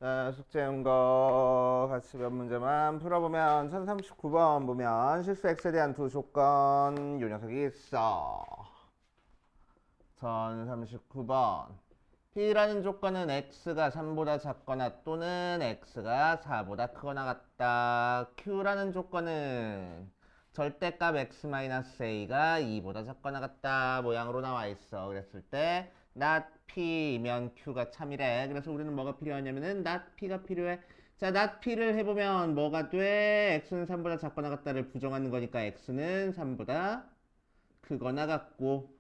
자, 숙제한 거 같이 몇 문제만 풀어보면 1039번 보면 실수 x에 대한 두 조건 요 녀석이 있어. 1039번 P라는 조건은 x가 3보다 작거나 또는 x가 4보다 크거나 같다. Q라는 조건은 절대값 x-a가 2보다 작거나 같다 모양으로 나와 있어. 그랬을 때 not p이면 q가 참이래. 그래서 우리는 뭐가 필요하냐면은 not p가 필요해. 자, not p를 해보면 뭐가 돼? x는 3보다 작거나 같다를 부정하는 거니까 x는 3보다 크거나 같고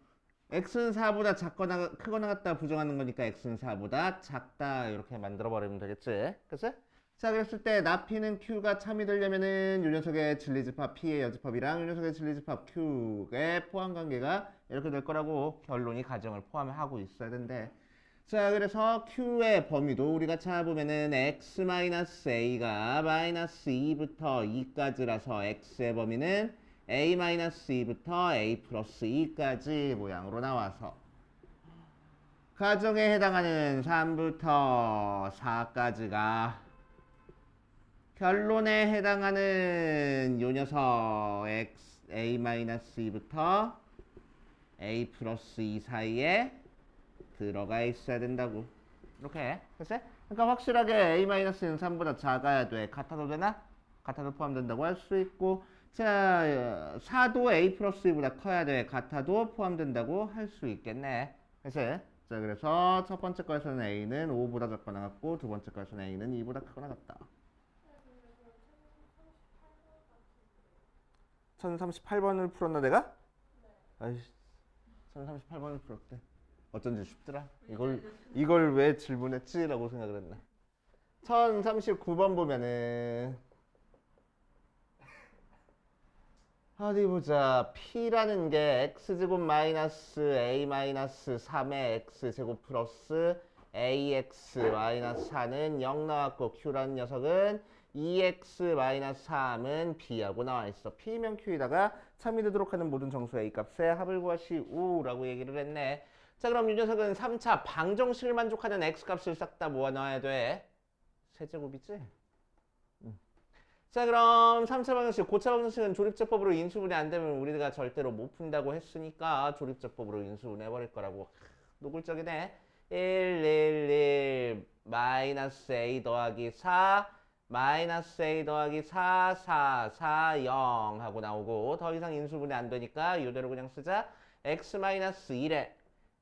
x는 4보다 작거나 크거나 같다 부정하는 거니까 x는 4보다 작다 이렇게 만들어 버리면 되겠지. 그치? 자, 그랬을 때 나피는 q가 참이 되려면은 요 녀석의 진리집합 p의 여집합이랑 요 녀석의 진리집합 q의 포함 관계가 이렇게 될 거라고 결론이 가정을 포함하고 있어야 된대. 자, 그래서 q의 범위도 우리가 찾아보면은 x-a가 마이너스 2부터 2까지라서 x의 범위는 a-2부터 a 플러스 2까지 모양으로 나와서 가정에 해당하는 3부터 4까지가 결론에 해당하는 요 녀석 x a-2부터 a 플러스 2 사이에 들어가 있어야 된다고. 이렇게 그치? 그러니까 확실하게 a-는 3보다 작아야 돼. 같아도 되나? 같아도 포함된다고 할 수 있고, 자 4도 a 플러스 2보다 커야 돼. 같아도 포함된다고 할 수 있겠네. 그치? 자, 그래서 첫 번째 거에서는 a는 5보다 작거나 같고 두 번째 거에서는 a는 2보다 크거나 같다. 1038번을 풀었나 내가? 아이씨, 1038번을 풀었대. 어쩐지 쉽더라. 이걸 왜 질문했지? 라고 생각을 했나. 1039번 보면은 어디 보자. P라는 게 x제곱 마이너스 a 마이너스 3의 x제곱 플러스 ax 마이너스 4는 0 나왔고 q라는 녀석은 2x 마이너스 3은 b하고 나와 있어. P면 q에다가 참이 되도록 하는 모든 정수 a 값의 합을 구하시오라고 얘기를 했네. 자, 그럼 이 녀석은 3차 방정식을 만족하는 x값을 싹 다 모아 놔야 돼. 세제곱이지? 자, 그럼 3차 방정식, 고차 방정식은 조립제법으로 인수분해 안 되면 우리가 절대로 못 푼다고 했으니까 조립제법으로 인수분해 해버릴 거라고. 노골적이네. 1, 1, 1, 마이너스 a 더하기 4, 마이너스 a 더하기 4, 4, 4, 0 하고 나오고 더 이상 인수분해 안 되니까 이대로 그냥 쓰자. x 마이너스 1에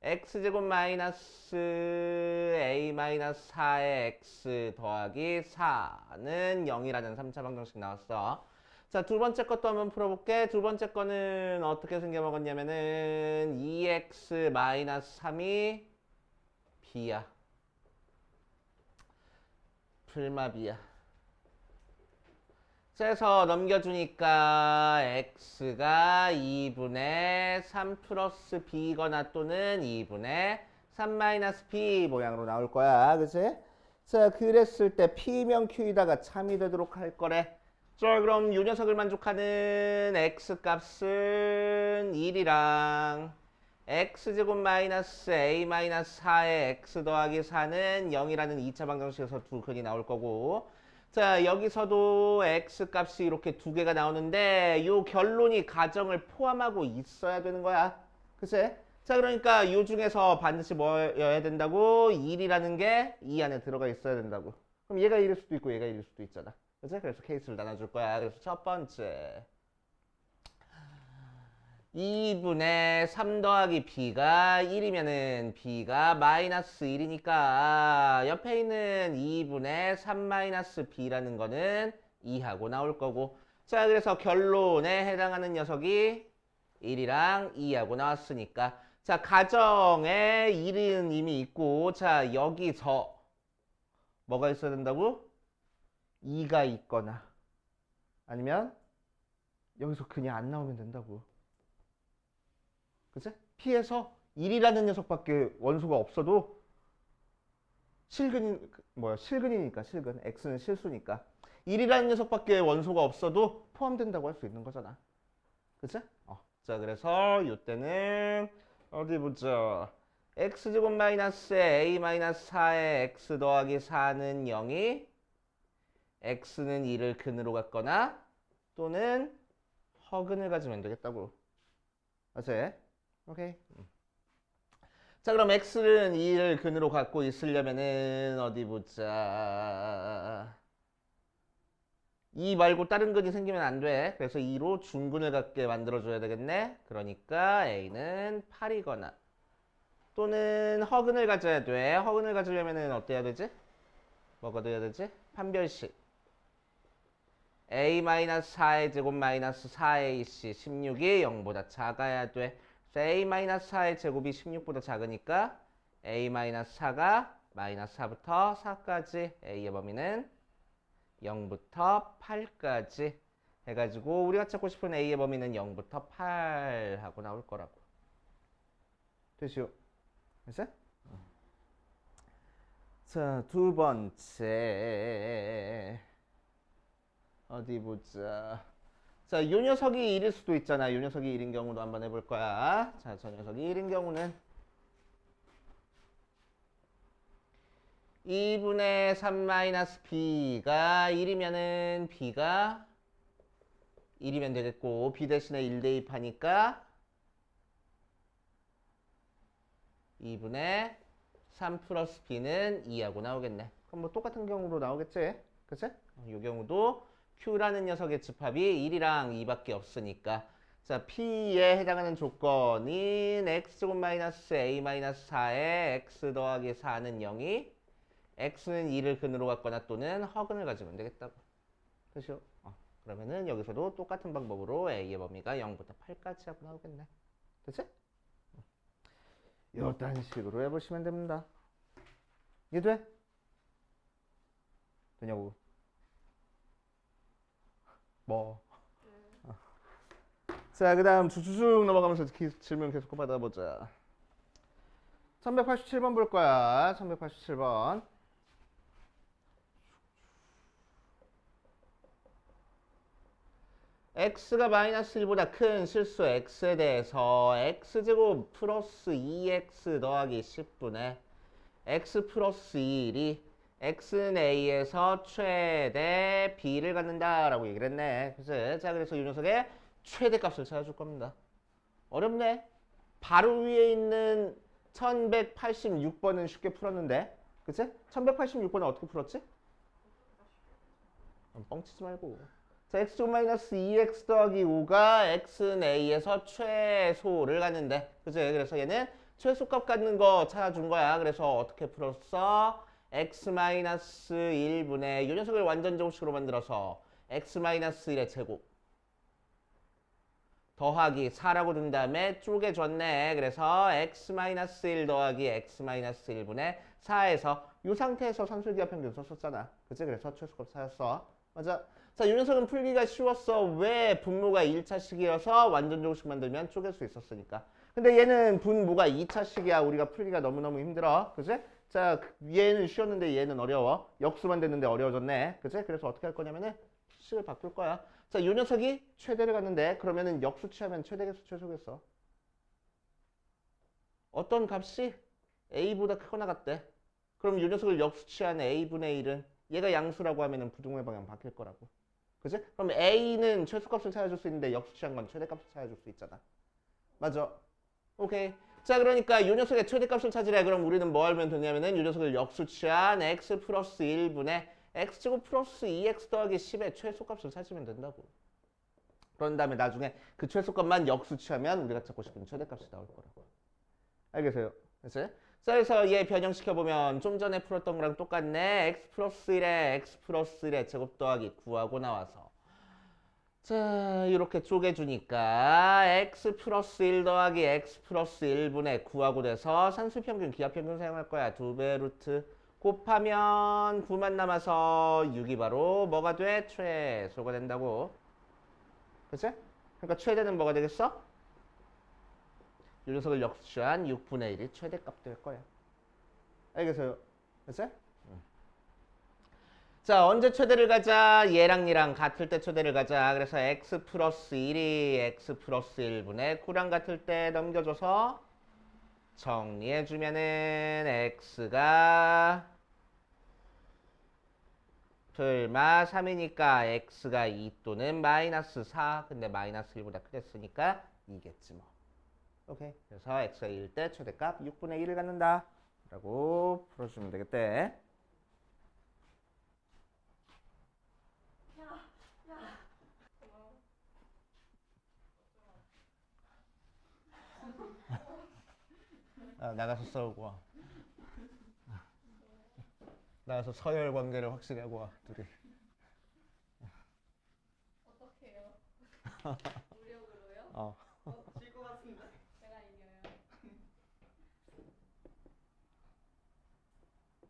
x제곱 마이너스 a 마이너스 4의 x 더하기 4는 0이라는 3차 방정식 나왔어. 자, 두 번째 것도 한번 풀어볼게. 두 번째 거는 어떻게 생겨먹었냐면은 2x 마이너스 3이 b야. 풀마비야. 그래서 넘겨주니까 x가 2분의 3 플러스 b거나 또는 2분의 3 마이너스 b 모양으로 나올 거야. 그치? 자, 그랬을 때 p면 q에다가 참이 되도록 할 거래. 자, 그럼 이 녀석을 만족하는 x값은 1이랑 x제곱 마이너스 a 마이너스 4의 x 더하기 4는 0이라는 2차 방정식에서 두 근이 나올 거고, 자, 여기서도 x값이 이렇게 두 개가 나오는데 요 결론이 가정을 포함하고 있어야 되는 거야. 그치? 자, 그러니까 요 중에서 반드시 뭐여야 된다고? 1이라는 게 이 안에 들어가 있어야 된다고. 그럼 얘가 1일 수도 있고 얘가 1일 수도 있잖아. 그치? 그래서 케이스를 나눠줄 거야. 그래서 첫 번째 2분의 3 더하기 b가 1이면은 b가 마이너스 1이니까 옆에 있는 2분의 3 마이너스 b라는 거는 2하고 나올 거고, 자, 그래서 결론에 해당하는 녀석이 1이랑 2하고 나왔으니까, 자, 가정에 1은 이미 있고, 자, 여기서 뭐가 있어야 된다고? 2가 있거나 아니면 여기서 그냥 안 나오면 된다고. 그치? P에서 1이라는 녀석밖에 원소가 없어도 실근이니까 실근. X는 실수니까 1이라는 녀석밖에 원소가 없어도 포함된다고 할 수 있는 거잖아. 그치? 자, 그래서 이때는 어디 보자. x제곱 마이너스 a 마이너스 4에 x 더하기 4는 0이 x는 2를 근으로 갖거나 또는 허근을 가지면 되겠다고. 맞지? 오케이. 자, 그럼 x는 2를 근으로 갖고 있으려면은 어디 보자. 2 말고 다른 근이 생기면 안 돼. 그래서 2로 중근을 갖게 만들어줘야 되겠네. 그러니까 a는 8이거나 또는 허근을 가져야 돼. 허근을 가지려면은 어때야 되지? 뭐가 돼야 되지? 판별식. a-4의 제곱 마이너스 4ac 16이 0보다 작아야 돼. a-4의 제곱이 16보다 작으니까 a-4가 마이너스 4부터 4까지 a의 범위는 0부터 8까지 해가지고 우리가 찾고 싶은 a의 범위는 0부터 8 하고 나올 거라고. 됐죠? 됐어? 자, 두 번째 어디 보자. 자, 요 녀석이 1일 수도 있잖아. 요 녀석이 1인 경우도 한번 해볼 거야. 자, 저 녀석이 1인 경우는 2분의 3-b가 1이면은 b가 1이면 되겠고 b 대신에 1 대입하니까 2분의 3 플러스 b는 2하고 나오겠네. 그럼 뭐 똑같은 경우로 나오겠지? 그치? 이 경우도 q라는 녀석의 집합이 1이랑 2밖에 없으니까 자, p에 해당하는 조건인 x제곱 마이너스 a 마이너스 4에 x 더하기 4는 0이 x는 2를 근으로 갖거나 또는 허근을 가지면 되겠다고. 그렇죠? 그러면은 여기서도 똑같은 방법으로 a의 범위가 0부터 8까지 하고 나오겠네. 됐지? 이런 식으로 해보시면 됩니다. 이해돼? 되냐고? 뭐? 자, 그 다음 쭉쭉 넘어가면서 질문 계속 받아보자. 1187번 볼 거야. 1187번. x가 마이너스 1보다 큰 실수 x에 대해서 x제곱 플러스 2x 더하기 10분의 x 플러스 1이 x는 a에서 최대 b를 갖는다라고 얘기를 했네. 그치? 자, 그래서 이 녀석의 최대값을 찾아줄 겁니다. 어렵네. 바로 위에 있는 1186번은 쉽게 풀었는데, 그치? 1186번은 어떻게 풀었지? 뻥치지 말고. 자, x제곱 마이너스 2x 더하기 5가 x는 a에서 최소를 갖는데, 그치? 그래서 얘는 최소값 갖는 거 찾아준 거야. 그래서 어떻게 풀었어? x 마이너스 1분의 이 녀석을 완전 제곱식으로 만들어서 x 마이너스 1의 제곱 더하기 4라고 둔 다음에 쪼개줬네. 그래서 x 마이너스 1 더하기 x 마이너스 1분의 4에서 이 상태에서 산술기하 평균 썼었잖아. 그치? 그래서 최소값 찾았어. 맞아. 자, 이 녀석은 풀기가 쉬웠어. 왜? 분모가 1차식이어서 완전 제곱식 만들면 쪼갤 수 있었으니까. 근데 얘는 분모가 2차식이야. 우리가 풀기가 너무너무 힘들어. 그치? 자, 얘는 쉬웠는데 얘는 어려워. 역수만 됐는데 어려워졌네. 그치? 그래서 어떻게 할 거냐면은 식을 바꿀 거야. 자, 이 녀석이 최대를 갖는데 그러면은 역수 취하면 최대겠어, 최소겠어? 어떤 값이 a보다 크거나 같대. 그럼 이 녀석을 역수 취한 a분의 1은 얘가 양수라고 하면은 부등호의 방향 바뀔 거라고. 그치? 그럼 a는 최소값을 찾아줄 수 있는데 역수 취한 건 최대값을 찾아줄 수 있잖아. 맞아. 오케이. 자, 그러니까 이 녀석의 최대값을 찾으래. 그럼 우리는 뭐 하면 되냐면은 이 녀석을 역수 취한 x 플러스 1분의 x제곱 플러스 2x 더하기 10의 최소값을 찾으면 된다고. 그런 다음에 나중에 그 최소값만 역수 취하면 우리가 찾고 싶은 최대값이 나올 거라고. 알겠어요? 그치? 자, 그래서 얘 변형시켜보면 좀 전에 풀었던 거랑 똑같네. x 플러스 1에 x 플러스 1의 제곱 더하기 9하고 나와서 자, 이렇게 쪼개주니까 x 플러스 1 더하기 x 플러스 1분의 9하고 돼서 산술평균, 기하평균 사용할 거야. 2배 루트 곱하면 9만 남아서 6이 바로 뭐가 돼? 최소가 된다고. 그치? 그러니까 최대는 뭐가 되겠어? 이 녀석을 역수한 6분의 1이 최대값 될 거야. 알겠어요? 그치? 자, 언제 최대를 가자? 얘랑 얘랑 같을 때 최대를 가자. 그래서 x 플러스 1이 x 플러스 1분의 9랑 같을 때 넘겨줘서 정리해주면은 x가 풀마 3이니까 x가 2 또는 마이너스 4. 근데 마이너스 1보다 크겠으니까 2겠지 뭐. 오케이. 그래서 x가 2일 때 최대값 6분의 1을 갖는다 라고 풀어주면 되겠대. 나가서 싸우고 와. 나가서 서열 관계를 확실히 하고 와, 둘이. 어떡해요? 무력으로요? 어. 질 것 같은데? 제가 이겨요.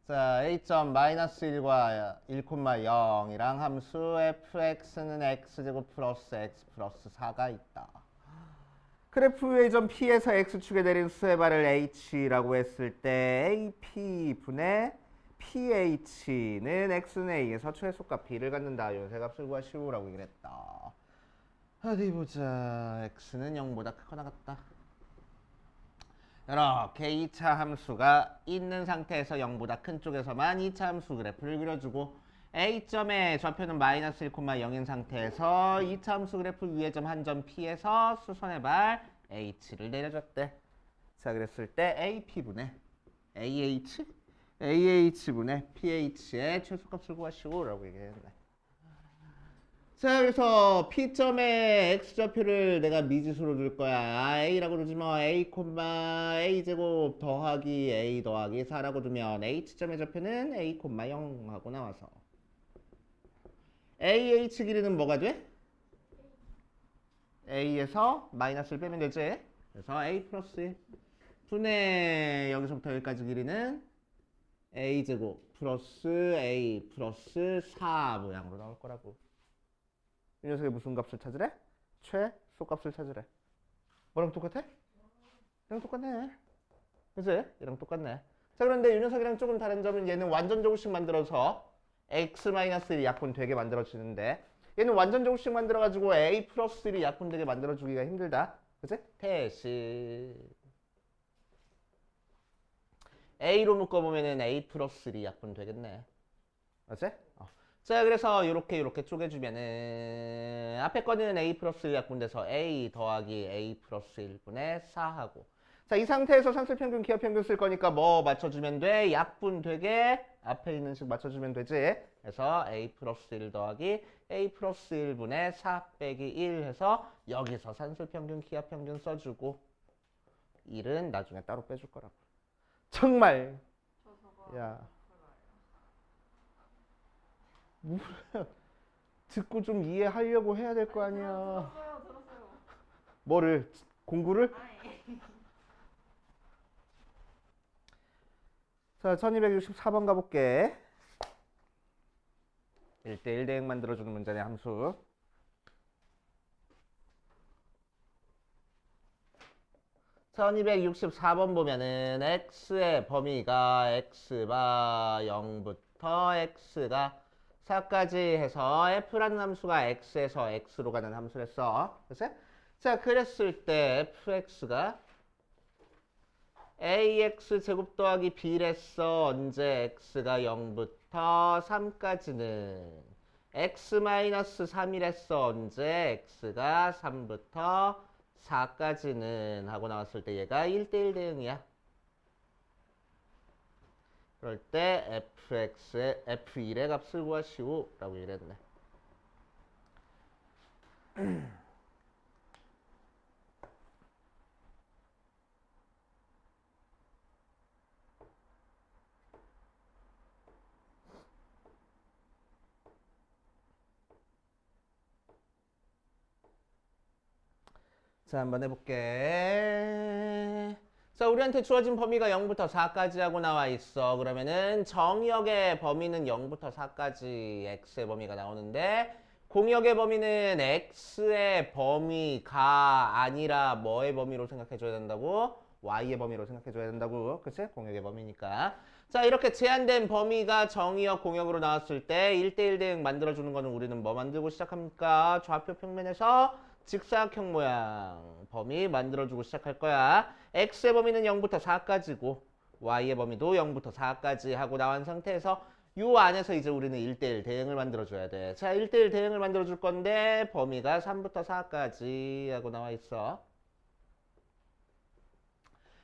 자, a점 마이너스 1과 1,0이랑 함수 fx는 x제곱 플러스 x 플러스 4가 있다. 그래프 위의 점 P에서 X축에 내린 수의 발을 H라고 했을 때 AP분의 PH는 X는 A에서 최소값 B를 갖는다. 요새값을 구하시오라고 얘기를 했다. 어디 보자. X는 0보다 크거나 같다. 이렇게 2차 함수가 있는 상태에서 0보다 큰 쪽에서만 2차 함수 그래프를 그려주고 A점의 좌표는 마이너스 1,0인 상태에서 2차 함수 그래프 위의 점 한 점 P에서 수선의 발 H를 내려줬대. 자, 그랬을 때 AP분의 AH분의 PH의 최소값을 구하시오라고 얘기했네. 자, 그래서 P점의 X좌표를 내가 미지수로 둘 거야. A라고 두지 뭐 A, A제곱 더하기 A 더하기 4라고 두면 H점의 좌표는 A, 0 하고 나와서 AH 길이는 뭐가 돼? A에서 마이너스를 빼면 되지. 그래서 A 플러스 1 분의 여기서부터 여기까지 길이는 A제곱 플러스 A 플러스 4 모양으로 나올 거라고. 이 녀석의 무슨 값을 찾으래? 최소값을 찾으래. 뭐랑 똑같아? 얘랑 똑같네. 그치? 얘랑 똑같네. 자, 그런데 이 녀석이랑 조금 다른 점은 얘는 완전 제곱식 만들어서 x-1이 약분되게 만들어지는데 얘는 완전 제곱식 만들어가지고 a 플러스 1이 약분되게 만들어주기가 힘들다. 그치? 대신 a로 묶어보면은 a 플러스 1이 약분되겠네. 맞지? 자, 그래서 요렇게 쪼개주면은 앞에 거는 a 플러스 1 약분돼서 a 더하기 a 플러스 1분의 4하고 자, 이 상태에서 산술평균, 기하평균 쓸 거니까 뭐 맞춰주면 돼? 약분되게 앞에 있는 식 맞춰주면 되지. 그래서 a 플러스 1 더하기 a 플러스 1분의 4 빼기 1 해서 여기서 산술평균, 기하평균 써주고 1은 나중에 따로 빼줄 거라고. 정말 야 뭐래? 듣고 좀 이해하려고 해야 될 거 아니야. 들었어요. 뭐를? 공부를? 아니. 자, 1264번 가볼게. 1대1 대응 만들어주는 문제네, 함수. 자, 1264번 보면은 x의 범위가 x가 0부터 x가 4까지 해서 f라는 함수가 x에서 x로 가는 함수랬어. 그치? 자, 그랬을 때 fx가 ax 제곱 더하기 b랬어. 언제 x가 0부터 3까지는 x-3이랬어. 언제 x가 3부터 4까지는 하고 나왔을 때 얘가 1대1 대응이야. 그럴 때 fx의 f1의 값을 구하시오 라고 이랬네. 자, 한번 해볼게. 자, 우리한테 주어진 범위가 0부터 4까지 하고 나와 있어. 그러면은 정역의 범위는 0부터 4까지 x의 범위가 나오는데 공역의 범위는 x의 범위가 아니라 뭐의 범위로 생각해줘야 된다고? y의 범위로 생각해줘야 된다고. 그치? 공역의 범위니까. 자, 이렇게 제한된 범위가 정의역 공역으로 나왔을 때 1대1 대응 만들어주는 거는 우리는 뭐 만들고 시작합니까? 좌표 평면에서 직사각형 모양 범위 만들어주고 시작할 거야. x의 범위는 0부터 4까지고 y의 범위도 0부터 4까지 하고 나온 상태에서 요 안에서 이제 우리는 1대1 대응을 만들어줘야 돼. 자, 1대1 대응을 만들어줄 건데 범위가 3부터 4까지 하고 나와 있어.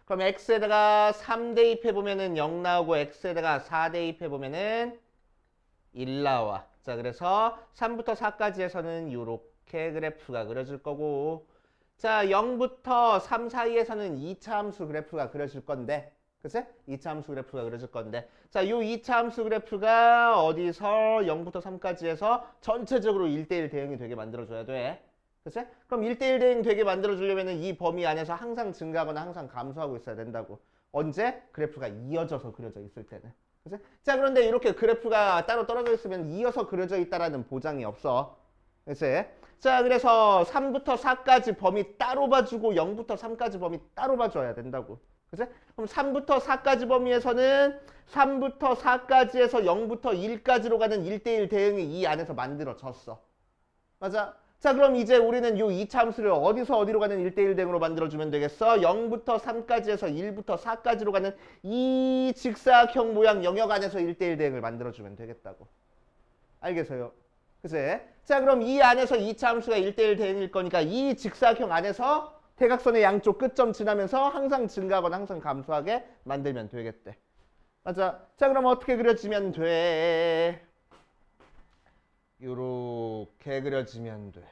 그럼 x에다가 3 대입해보면은 0 나오고 x에다가 4 대입해보면은 1 나와. 자, 그래서 3부터 4까지에서는 요렇게 그래프가 그려질 거고, 자, 0부터 3 사이에서는 2차 함수 그래프가 그려질 건데, 그치? 2차 함수 그래프가 그려질 건데, 자, 요 2차 함수 그래프가 어디서 0부터 3까지에서 전체적으로 1대1 대응이 되게 만들어줘야 돼. 그치? 그럼 1대1 대응 되게 만들어주려면 이 범위 안에서 항상 증가하거나 항상 감소하고 있어야 된다고. 언제? 그래프가 이어져서 그려져 있을 때는. 그치? 자, 그런데 이렇게 그래프가 따로 떨어져 있으면 이어서 그려져 있다라는 보장이 없어. 그치? 자, 그래서 3부터 4까지 범위 따로 봐주고 0부터 3까지 범위 따로 봐줘야 된다고. 그치? 그럼 3부터 4까지 범위에서는 3부터 4까지에서 0부터 1까지로 가는 1대1 대응이 이 안에서 만들어졌어. 맞아? 자, 그럼 이제 우리는 요 2차 함수를 어디서 어디로 가는 1대1 대응으로 만들어주면 되겠어? 0부터 3까지에서 1부터 4까지로 가는 이 직사각형 모양 영역 안에서 1대1 대응을 만들어주면 되겠다고. 알겠어요? 그치? 자, 그럼 이 안에서 2차 함수가 1대1 대응일 거니까 이 직사각형 안에서 대각선의 양쪽 끝점 지나면서 항상 증가하거나 항상 감소하게 만들면 되겠대. 맞아? 자, 그럼 어떻게 그려지면 돼? 요렇게 그려지면 돼.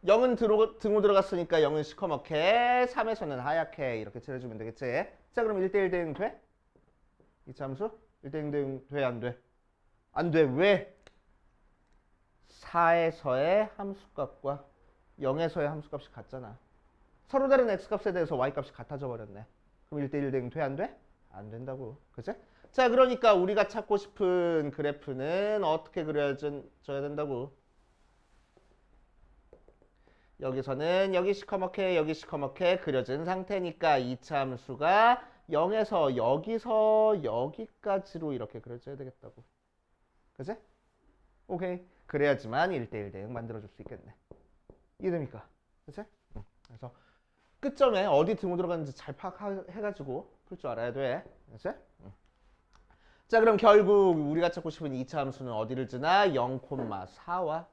0은 등호 들어갔으니까 0은 시커멓게, 3에서는 하얗게 이렇게 칠해주면 되겠지. 자, 그럼 1대1 대응 돼? 2차 함수? 1대1 대응 돼? 안 돼? 안 돼. 왜? 4에서의 함수값과 0에서의 함수값이 같잖아. 서로 다른 x값에 대해서 y값이 같아져 버렸네. 그럼 1대1 대응 돼? 안 돼? 안 된다고. 그치? 자, 그러니까 우리가 찾고 싶은 그래프는 어떻게 그려져야 된다고? 여기서는 여기 시커멓게 그려진 상태니까 2차 함수가 0에서 여기서 여기까지로 이렇게 그려져야 되겠다고. 그치? 오케이. 그래야지만 1대1 대응 만들어줄 수 있겠네. 이해됩니까? 그치? 그래서 끝점에 어디 등호 들어가는지 잘 파악해가지고 풀 줄 알아야 돼. 그치? 자, 그럼 결국 우리가 찾고 싶은 2차 함수는 어디를 지나? 0,4와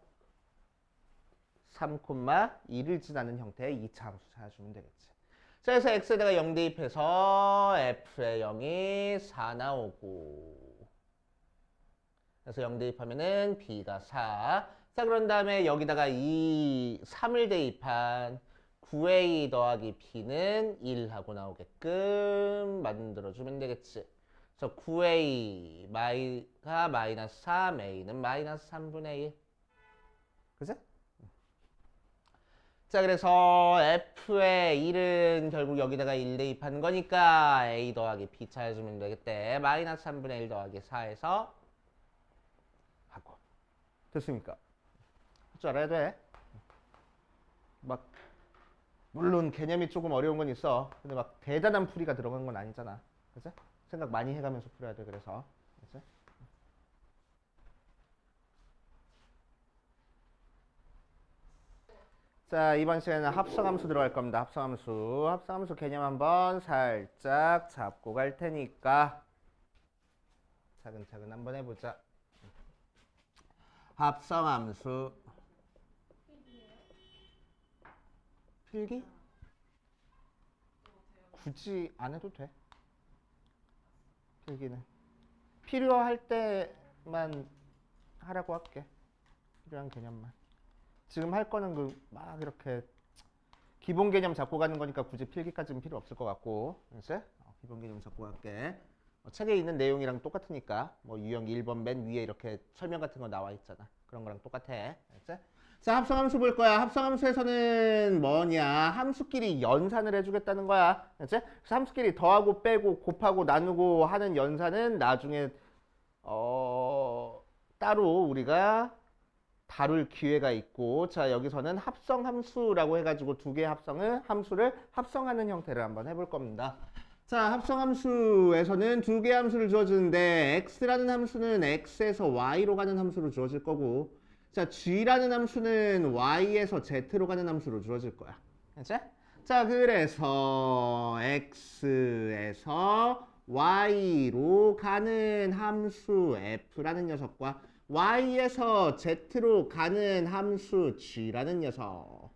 3,2를 지나는 형태의 2차 함수 찾아주면 되겠지. 자, 그래서 x에다가 0 대입해서 f의 0이 4 나오고, 그래서 0 대입하면은 b가 4. 자, 그런 다음에 여기다가 이 3을 대입한 9a 더하기 b는 1 하고 나오게끔 만들어주면 되겠지. 그래서 9a가 마이너스 3, a는 마이너스 3분의 1. 그치? 자, 그래서 f의 1은 결국 여기다가 1 대입한 거니까 a 더하기 b 찾아주면 되겠대. 마이너스 3분의 1 더하기 4에서 하고. 됐습니까? 할 줄 알아야 돼. 막 물론 개념이 조금 어려운 건 있어. 근데 막 대단한 풀이가 들어간 건 아니잖아. 그치? 생각 많이 해가면서 풀어야 돼. 그래서. 그치? 자, 이번 시간에는 합성함수 들어갈 겁니다. 합성함수 개념 한번 살짝 잡고 갈 테니까 차근차근 한번 해보자. 합성함수 필기? 굳이 안 해도 돼. 필기는 필요할 때만 하라고 할게. 필요한 개념만. 지금 할 거는 막 이렇게 기본 개념 잡고 가는 거니까 굳이 필기까지는 필요 없을 것 같고, 이제 기본 개념 잡고 갈게. 책에 있는 내용이랑 똑같으니까 뭐 유형 1번 맨 위에 이렇게 설명 같은 거 나와 있잖아. 그런 거랑 똑같아. 알겠지? 자, 합성함수 볼 거야. 합성함수에서는 뭐냐? 함수끼리 연산을 해주겠다는 거야. 알겠지? 그래서 함수끼리 더하고 빼고 곱하고 나누고 하는 연산은 나중에 따로 우리가 다룰 기회가 있고, 자, 여기서는 합성함수라고 해가지고 두 개의 함수를 합성하는 형태를 한번 해볼 겁니다. 자, 합성함수에서는 두 개의 함수를 주어주는데 x라는 함수는 x에서 y로 가는 함수로 주어질 거고, 자, g라는 함수는 y에서 z로 가는 함수로 주어질 거야. 알지? 자, 그래서 x에서 y로 가는 함수 f라는 녀석과 y에서 z로 가는 함수 g라는 녀석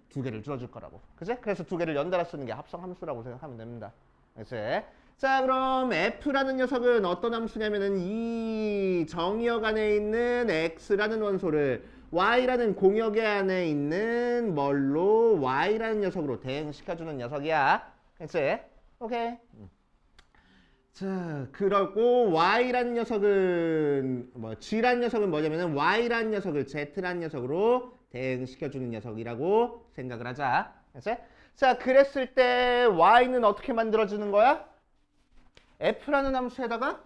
두 개를 주어줄 거라고. 그치? 그래서 두 개를 연달아 쓰는 게 합성 함수라고 생각하면 됩니다. 그치? 자, 그럼 f라는 녀석은 어떤 함수냐면은 이 정의역 안에 있는 x라는 원소를 y라는 공역의 안에 있는 뭘로 y라는 녀석으로 대응시켜주는 녀석이야. 그치? 오케이. 자, 그러고 y라는 녀석은 g라는 녀석은 뭐냐면은 y라는 녀석을 z라는 녀석으로 대응시켜주는 녀석이라고 생각을 하자. 그치? 자, 그랬을 때 y는 어떻게 만들어지는 거야? f라는 함수에다가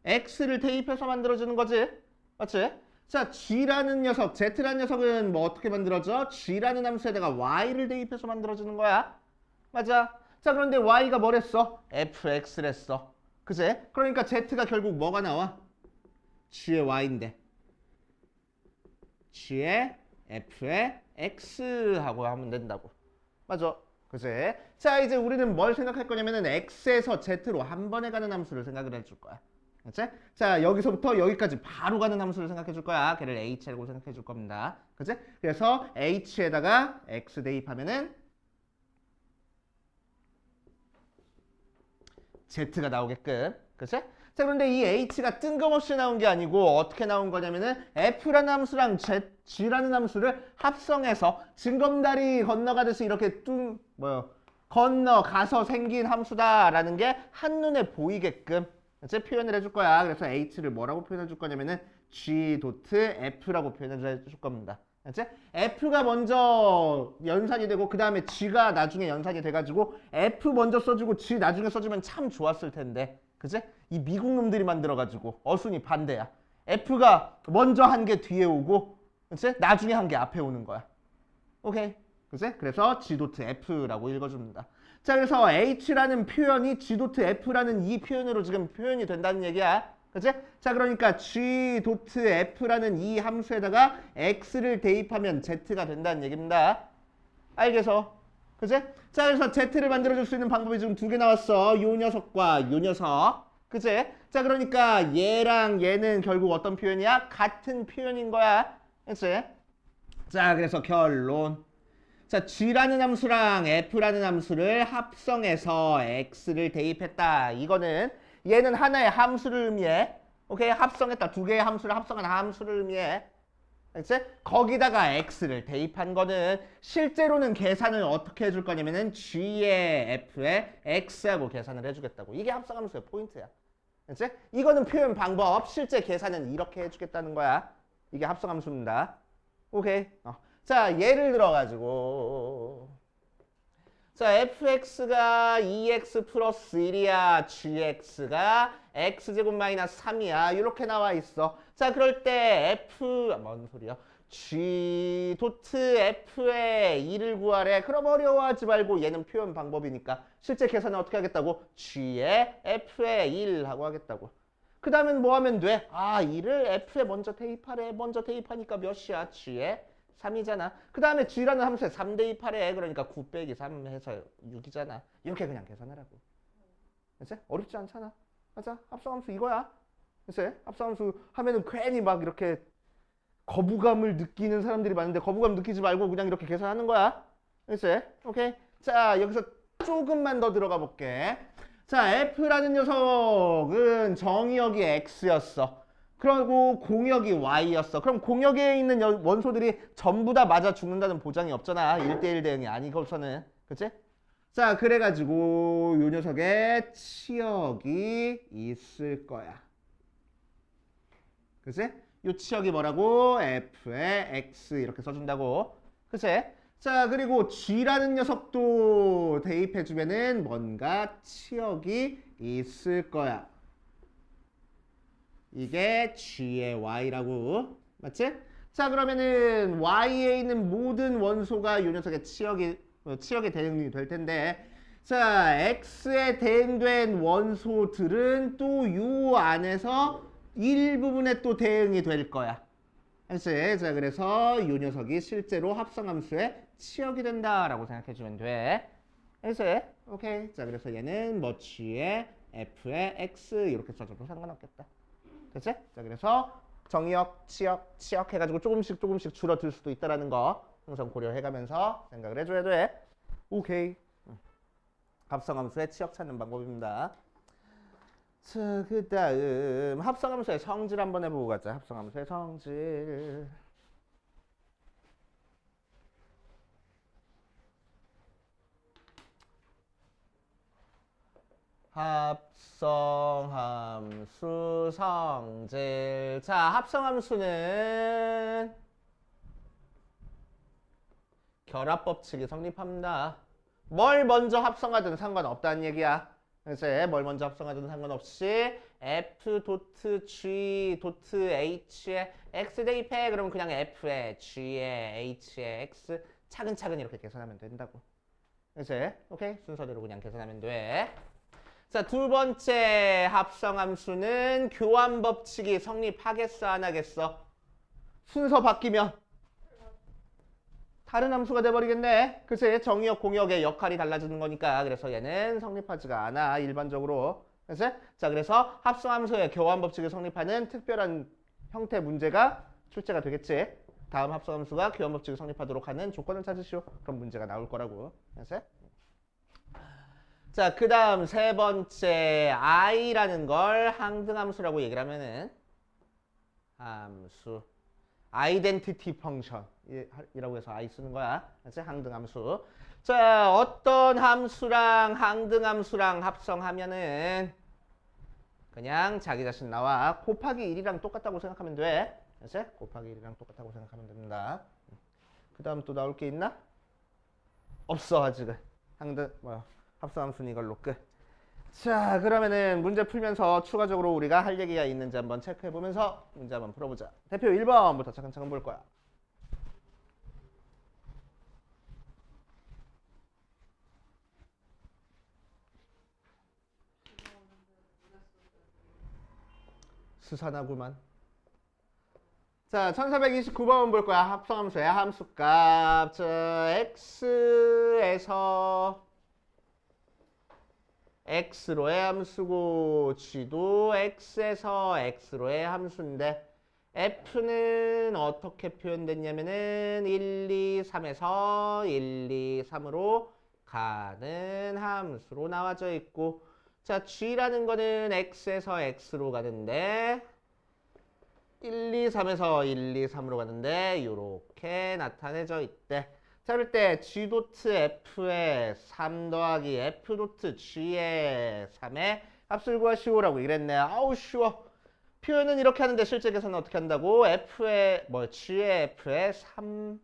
x를 대입해서 만들어지는 거지. 맞지? 자, g라는 녀석, z라는 녀석은 뭐 어떻게 만들어져? g라는 함수에다가 y를 대입해서 만들어지는 거야. 맞아. 자, 그런데 y가 뭐랬어? fx랬어. 그치? 그러니까 z가 결국 뭐가 나와? g의 y인데 g의 f의 x 하고 하면 된다고. 맞아. 그치? 자, 이제 우리는 뭘 생각할 거냐면은 x에서 z로 한 번에 가는 함수를 생각을 해줄 거야. 그치? 자, 여기서부터 여기까지 바로 가는 함수를 생각해 줄 거야. 걔를 h라고 생각해 줄 겁니다. 그치? 그래서 h에다가 x 대입하면은 z가 나오게끔. 그치? 자, 그런데 이 h가 뜬금없이 나온 게 아니고 어떻게 나온 거냐면은 f라는 함수랑 g라는 함수를 합성해서 징검다리 건너가듯이 이렇게 건너가서 생긴 함수다라는 게 한눈에 보이게끔 이제 표현을 해줄 거야. 그래서 h를 뭐라고 표현해 줄 거냐면은 g.f라고 표현해 줄 겁니다. 알지? f가 먼저 연산이 되고 그 다음에 g가 나중에 연산이 돼가지고 f 먼저 써주고 g 나중에 써주면 참 좋았을 텐데, 그치? 이 미국 놈들이 만들어가지고 어순이 반대야. f가 먼저 한 게 뒤에 오고, 그치? 나중에 한 게 앞에 오는 거야. 오케이, 그치? 그래서 g.f라고 읽어줍니다. 자, 그래서 h라는 표현이 g.f라는 이 표현으로 지금 표현이 된다는 얘기야. 그치? 자, 그러니까 g.f라는 이 함수에다가 x를 대입하면 z가 된다는 얘기입니다. 알겠어? 그치? 자, 그래서 z를 만들어줄 수 있는 방법이 지금 두 개 나왔어. 요 녀석과 요 녀석. 그치? 자, 그러니까 얘랑 얘는 결국 어떤 표현이야? 같은 표현인 거야. 그치? 자, 그래서 결론. 자, g라는 함수랑 f라는 함수를 합성해서 x를 대입했다. 이거는 얘는 하나의 함수를 의미해. 오케이? 합성했다. 두 개의 함수를 합성한 함수를 의미해. 알겠지? 거기다가 x를 대입한 거는 실제로는 계산을 어떻게 해줄 거냐면은 g의 f에 x하고 계산을 해주겠다고. 이게 합성함수의 포인트야. 알겠지? 이거는 표현 방법. 실제 계산은 이렇게 해주겠다는 거야. 이게 합성함수입니다. 오케이? 자, 예를 들어가지고 자, fx가 2x 플러스 1이야. gx가 x제곱 마이너스 3이야. 이렇게 나와 있어. 자, 그럴 때 뭔 소리야? g 도트 f의 2를 구하래. 그럼 어려워하지 말고 얘는 표현 방법이니까 실제 계산은 어떻게 하겠다고? g의 f의 1 하고 하겠다고. 그 다음엔 뭐 하면 돼? 2를 f에 먼저 대입하래. 먼저 대입하니까 몇이야? g의 3이잖아. 그 다음에 g라는 함수에 3 대입하래. 그러니까 9 빼기 3 해서 6이잖아. 이렇게 그냥 계산하라고. 그치? 어렵지 않잖아. 맞아? 합성함수 이거야. 그치? 합성함수 하면은 괜히 막 이렇게 거부감을 느끼는 사람들이 많은데 거부감 느끼지 말고 그냥 이렇게 계산하는 거야. 그치? 오케이? 자, 여기서 조금만 더 들어가 볼게. 자, f라는 녀석은 정의역이 x였어. 그리고 공역이 y였어. 그럼 공역에 있는 원소들이 전부 다 맞아 죽는다는 보장이 없잖아. 1대1 대응이 아니고서는. 그치? 자, 그래가지고 요 녀석에 치역이 있을 거야. 그치? 요 치역이 뭐라고? f의 x 이렇게 써준다고. 그치? 자, 그리고 g라는 녀석도 대입해주면은 뭔가 치역이 있을 거야. 이게 g의 y라고. 맞지? 자, 그러면은 y에 있는 모든 원소가 요 녀석의 치역에 대응이 될 텐데, 자, x에 대응된 원소들은 또 요 안에서 일부분에 또 대응이 될 거야. 알지? 자, 그래서 이 녀석이 실제로 합성함수의 치역이 된다라고 생각해주면 돼. 알지? 오케이. 자, 그래서 얘는 뭐 g의 f의 x 이렇게 써줘도 상관없겠다. 됐지? 자, 그래서 정의역, 치역 해가지고 조금씩 줄어들 수도 있다라는 거 항상 고려해가면서 생각을 해줘야 돼. 오케이. 합성함수의 치역 찾는 방법입니다. 자, 그 다음 합성함수의 성질 한번 해보고 가자. 합성함수의 성질. 합성함수 성질. 자, 합성함수는 결합법칙이 성립합니다. 뭘 먼저 합성하든 상관없다는 얘기야. 그래서 뭘 먼저 합성하든 상관없이 f 도트 g 도트 h에 x 대입해. 그러면 그냥 f에 g에 h에 x 차근차근 이렇게 계산하면 된다고. 그래서 오케이 순서대로 그냥 계산하면 돼. 자, 두 번째 합성함수는 교환 법칙이 성립하겠어 안 하겠어? 순서 바뀌면 다른 함수가 돼버리겠네. 그치? 정의역 공역의 역할이 달라지는 거니까. 그래서 얘는 성립하지가 않아 일반적으로. 그치? 자, 그래서 합성함수의 교환 법칙을 성립하는 특별한 형태 문제가 출제가 되겠지. 다음 합성함수가 교환 법칙을 성립하도록 하는 조건을 찾으시오. 그런 문제가 나올 거라고. 그치? 자, 그 다음 세 번째 i라는 걸 항등함수라고 얘기를 하면은 함수 아이덴티티 펑션이라고 해서 i 쓰는 거야. 그치? 항등함수. 자, 어떤 함수랑 항등함수랑 합성하면은 그냥 자기 자신 나와 곱하기 1이랑 똑같다고 생각하면 돼. 그치? 곱하기 1이랑 똑같다고 생각하면 됩니다. 그 다음 또 나올 게 있나? 없어 아직은. 합성함수는 이걸로 끝. 자, 그러면은 문제 풀면서 추가적으로 우리가 할 얘기가 있는지 한번 체크해보면서 문제 한번 풀어보자. 대표 1번부터 차근차근 볼 거야. 스산하구만. 자, 1429번 볼 거야. 합성함수야. 함수값. 자, x에서 x로의 함수고 g도 x에서 x로의 함수인데 f는 어떻게 표현됐냐면은 1, 2, 3에서 1, 2, 3으로 가는 함수로 나와져 있고 자 g라는 거는 x에서 x로 가는데 1, 2, 3에서 1, 2, 3으로 가는데 이렇게 나타내져 있대. 자, 그럴 때 G 도트 F에 3 더하기 F 도트 G에 3의 값을 구하시오라고 이랬네. 아우 쉬워. 표현은 이렇게 하는데 실제 계산은 어떻게 한다고? G의 F에 3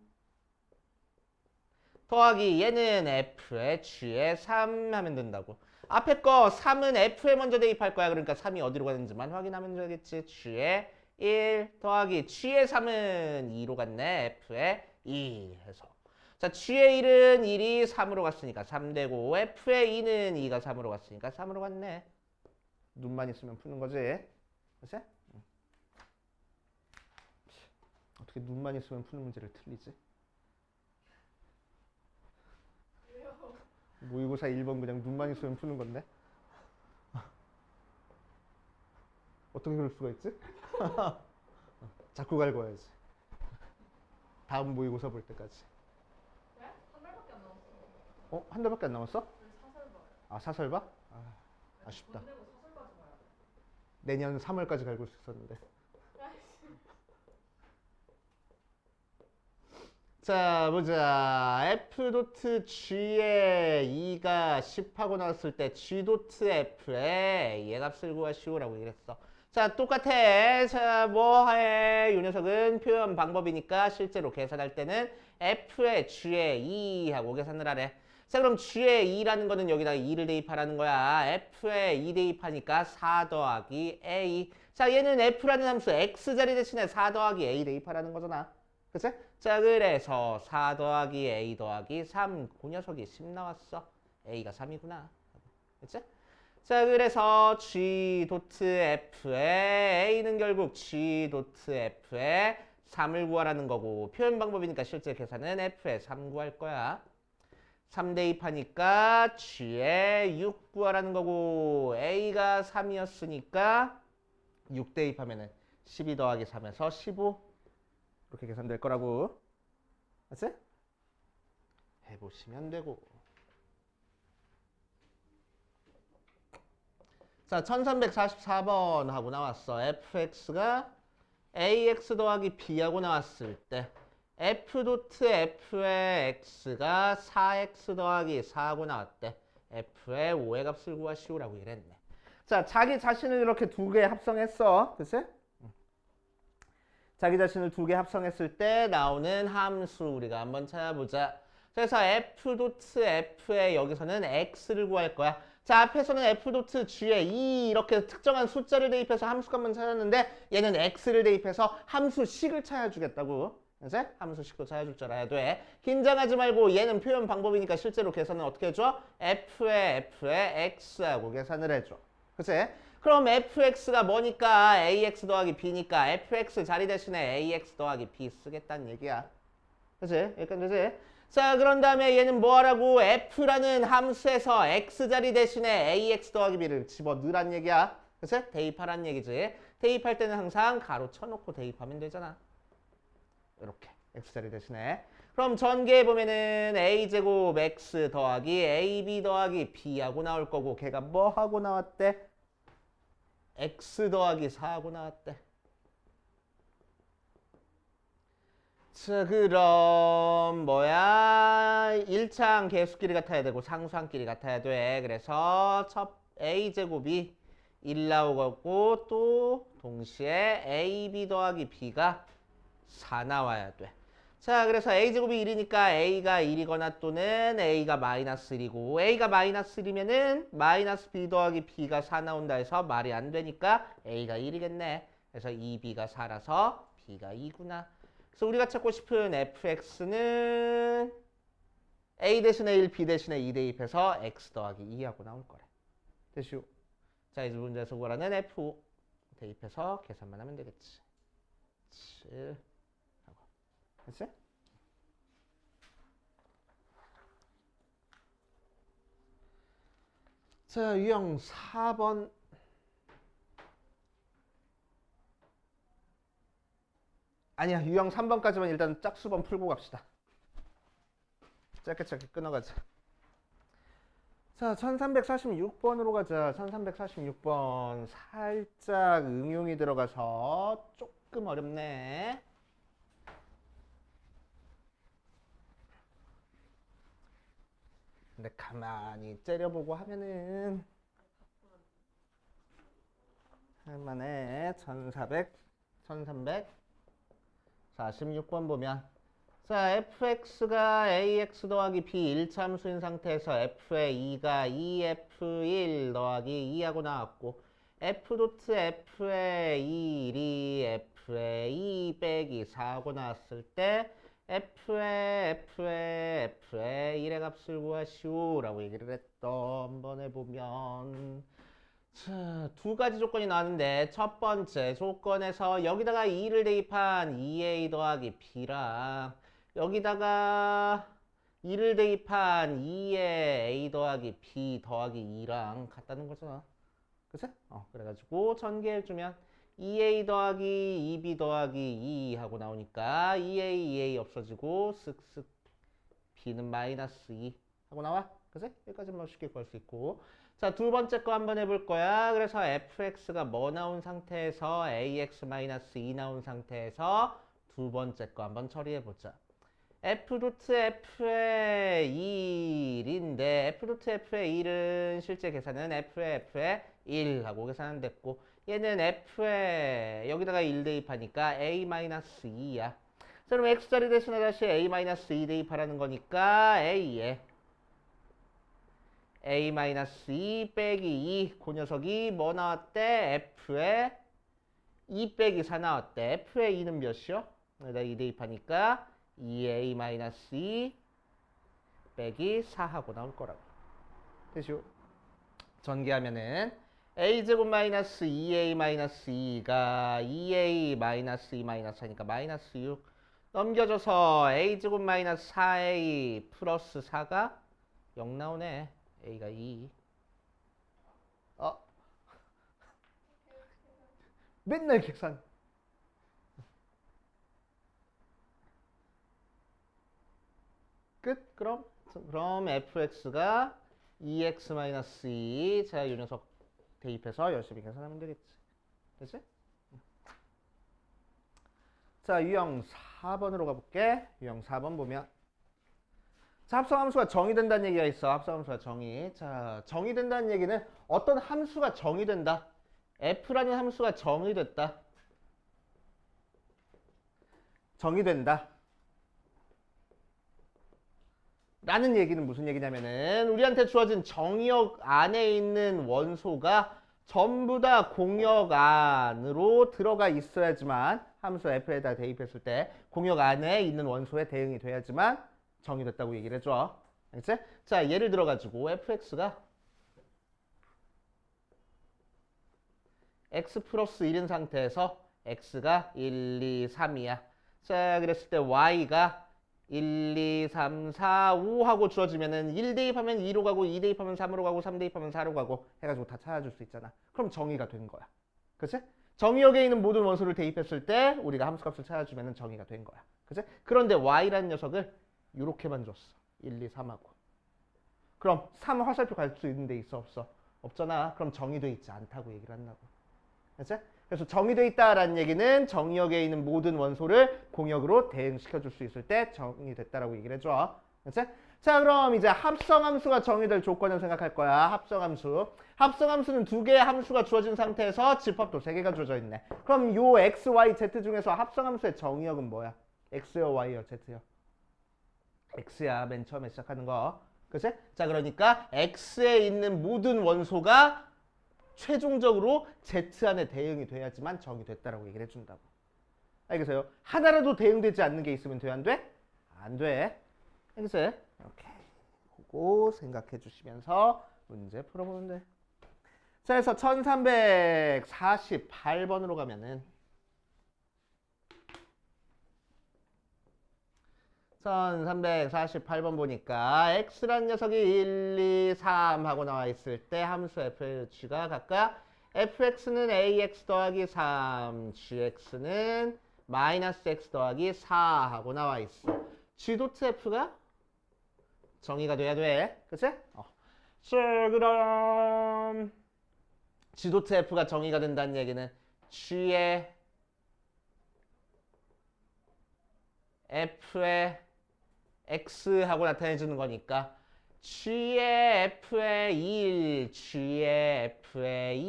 더하기 얘는 F에 G에 3 하면 된다고. 앞에 거 3은 F에 먼저 대입할 거야. 그러니까 3이 어디로 가는지만 확인하면 되겠지. G에 1 더하기 G의 3은 2로 갔네. F에 2 해서. 자, G의 1은 1이 3으로 갔으니까 3 되고 F의 2는 2가 3으로 갔으니까 3으로 갔네. 눈만 있으면 푸는 거지. 그치? 어떻게 눈만 있으면 푸는 문제를 틀리지? 모의고사 1번 그냥 눈만 있으면 푸는 건데? 어떻게 그럴 수가 있지? 자꾸 갈궈야지. 다음 모의고사 볼 때까지. 네? 한 달밖에 안 남았어. 어? 한 달밖에 안 남았어? 우리 사설 봐요. 아, 사설 봐? 아, 아쉽다. 돈 내고 사설까지 봐야 돼. 내년 3월까지 갈굴 수 있었는데. 자, 보자. F 도트 G에 2가 10하고 나왔을 때 G 도트 F에 A의 값을 구하시오라고 얘기했어. 자, 똑같아. 자, 뭐 해? 이 녀석은 표현 방법이니까 실제로 계산할 때는 F에 G에 2 하고 계산을 하래. 자, 그럼 G에 2라는 거는 여기다가 2를 대입하라는 거야. F에 2 대입하니까 4 더하기 A. 자, 얘는 F라는 함수 X자리 대신에 4 더하기 A 대입하라는 거잖아. 그치? 자, 그래서 4 더하기 A 더하기 3. 그 녀석이 10 나왔어. A가 3이구나. 그치? 자, 그래서 G 도트 F에 A는 결국 G 도트 F에 3을 구하라는 거고 표현 방법이니까 실제 계산은 F에 3 구할 거야. 3 대입하니까 G에 6 구하라는 거고 A가 3이었으니까 6 대입하면은 12 더하기 3에서 15 이렇게 계산될 거라고. 맞지? 해보시면 되고. 자, 1344번 하고 나왔어. fx가 ax 더하기 b하고 나왔을 때 f 도트 f의 x가 4x 더하기 4하고 나왔대. f의 5의 값을 구하시오라고 이랬네. 자, 자기 자신을 이렇게 두 개 합성했어. 그치? 자기 자신을 두 개 합성했을 때 나오는 함수 우리가 한번 찾아보자. 그래서 f 도트 f의 여기서는 x를 구할 거야. 자, 앞에서는 f 도트 g에 2 이렇게 특정한 숫자를 대입해서 함수값만 찾았는데 얘는 x를 대입해서 함수식을 찾아주겠다고. 이제 함수식도 찾아줄 줄 알아야 돼. 긴장하지 말고 얘는 표현 방법이니까 실제로 계산은 어떻게 해줘? f의 x하고 계산을 해줘. 그치? 그럼 fx가 뭐니까 ax 더하기 b니까 fx 자리 대신에 ax 더하기 b 쓰겠다는 얘기야. 그치? 여기까지 되지? 자, 그런 다음에 얘는 뭐 하라고? f라는 함수에서 x 자리 대신에 ax 더하기 b를 집어넣으란 얘기야. 그치? 대입하란 얘기지. 대입할 때는 항상 가로 쳐놓고 대입하면 되잖아. 이렇게 x 자리 대신에. 그럼 전개해보면은 a제곱 x 더하기 ab 더하기 b하고 나올 거고 걔가 뭐 하고 나왔대? x 더하기 4하고 나왔대. 자, 그럼 뭐야? 1차항 계수끼리 같아야 되고 상수항끼리 같아야 돼. 그래서 첫 a제곱이 1 나오고 또 동시에 ab 더하기 b가 4 나와야 돼. 자, 그래서 a제곱이 1이니까 a가 1이거나 또는 a가 마이너스 1이고 a가 마이너스 1이면은 마이너스 b 더하기 b가 4 나온다 해서 말이 안 되니까 a가 1이겠네. 그래서 2b가 4라서 b가 2구나. 그래서 우리가 찾고 싶은 fx는 a 대신에 1, b 대신에 2 대입해서 x 더하기 2하고 나올 거래. 됐슈. 자, 이제 문제에서 구하라는 f 대입해서 계산만 하면 되겠지. 7 하고. 됐지? 자, 유형 4번. 아니야, 유형 3번까지만 일단 짝수번 풀고 갑시다. 짧게 끊어가자. 자, 1346번으로 가자. 1346번. 살짝 응용이 들어가서 조금 어렵네. 근데 가만히 째려보고 하면은 할만해. 1346번 보면 자, fx가 ax 더하기 b 1차함수인 상태에서 f의 2가 2f1 더하기 2하고 나왔고 f 도트 f의 1이 f의 2 빼기 4하고 나왔을 때 f의 1의 값을 구하시오 라고 얘기를 했던 한번 해보면 자, 두 가지 조건이 나왔는데 첫 번째 조건에서 여기다가 2를 대입한 2a 더하기 b랑 여기다가 2를 대입한 2의 a 더하기 b 더하기 2랑 같다는 거잖아. 그치? 그래가지고 전개해주면 2a 더하기 2b 더하기 2 하고 나오니까 2a 없어지고 쓱쓱 b는 마이너스 2 하고 나와. 그치? 여기까지만 쉽게 구할 수 있고 자, 두 번째 거 한번 해볼 거야. 그래서 fx가 뭐 나온 상태에서 ax-2 나온 상태에서 두 번째 거 한번 처리해보자. f 도트 f의 1인데 f 도트 f의 1은 실제 계산은 f의 1 하고 계산은 됐고 얘는 f의 여기다가 1 대입하니까 a-2야. 자, 그럼 x자리 대신에 다시 a-2 대입하라는 거니까 a에 a-2 빼기 2, 그 녀석이 뭐 나왔대? f의 2 빼기 4 나왔대. f의 2는 몇이요? 여기다 2 대입하니까 2a-2 빼기 4 하고 나올 거라고. 됐죠? 전개하면은 a제곱 마이너스 2a 마이너스 2가 2a 마이너스 2 마이너스 하니까 마이너스 6 넘겨줘서 a제곱 마이너스 4a 플러스 4가 0 나오네. a가 2. 맨날 계산. 끝. 그럼 fx가 2x-2. 자, 이 녀석 대입해서 열심히 계산하면 되겠지. 되지? 자, 유형 4번으로 가볼게. 유형 4번 보면 자, 합성함수가 정의된다는 얘기가 있어. 합성함수가 정의. 자, 정의된다는 얘기는 어떤 함수가 정의된다. f라는 함수가 정의됐다. 정의된다. 라는 얘기는 무슨 얘기냐면은 우리한테 주어진 정의역 안에 있는 원소가 전부 다 공역 안으로 들어가 있어야지만 함수 f에다 대입했을 때 공역 안에 있는 원소에 대응이 돼야지만 정의됐다고 얘기를 해줘. 알겠지? 자, 예를 들어가지고 fx가 x 플러스 1인 상태에서 x가 1, 2, 3이야. 자, 그랬을 때 y가 1, 2, 3, 4, 5 하고 주어지면은 1 대입하면 2로 가고 2 대입하면 3으로 가고 3 대입하면 4로 가고 해가지고 다 찾아줄 수 있잖아. 그럼 정의가 된 거야. 그치? 정의역에 있는 모든 원소를 대입했을 때 우리가 함수값을 찾아주면은 정의가 된 거야. 그치? 그런데 y라는 녀석을 이렇게만 줬어. 1, 2, 3하고. 그럼 3 화살표 갈 수 있는 데 있어 없어? 없잖아. 그럼 정의돼 있지 않다고 얘기를 한다고. 그치? 그래서 정의돼 있다라는 얘기는 정의역에 있는 모든 원소를 공역으로 대응시켜줄 수 있을 때 정의됐다라고 얘기를 해줘. 그치? 자, 그럼 이제 합성함수가 정의될 조건을 생각할 거야. 합성함수. 합성함수는 두 개의 함수가 주어진 상태에서 집합도 세 개가 주어져 있네. 그럼 요 x, y, z 중에서 합성함수의 정의역은 뭐야? x요, y요, z요? x야. 맨 처음에 시작하는 거. 그치? 자, 그러니까 x에 있는 모든 원소가 최종적으로 Z 안에 대응이 돼야지만 정의됐다라고 얘기를 해준다고. 알겠어요? 하나라도 대응되지 않는 게 있으면 돼, 안 돼? 안 돼. 알겠어요? 이렇게 그거 생각해 주시면서 문제 풀어보면 돼. 자, 그래서 1348번으로 가면은 1348번 보니까 x라는 녀석이 1, 2, 3 하고 나와 있을 때 함수 fh가 각각 fx는 ax 더하기 3, gx는 마이너스 x 더하기 4 하고 나와 있어. g.f가 정의가 돼야 돼. 그치? 자, 그럼 g.f가 정의가 된다는 얘기는 g의 f의 x하고 나타내주는 거니까 g의 f의 1, g의 f의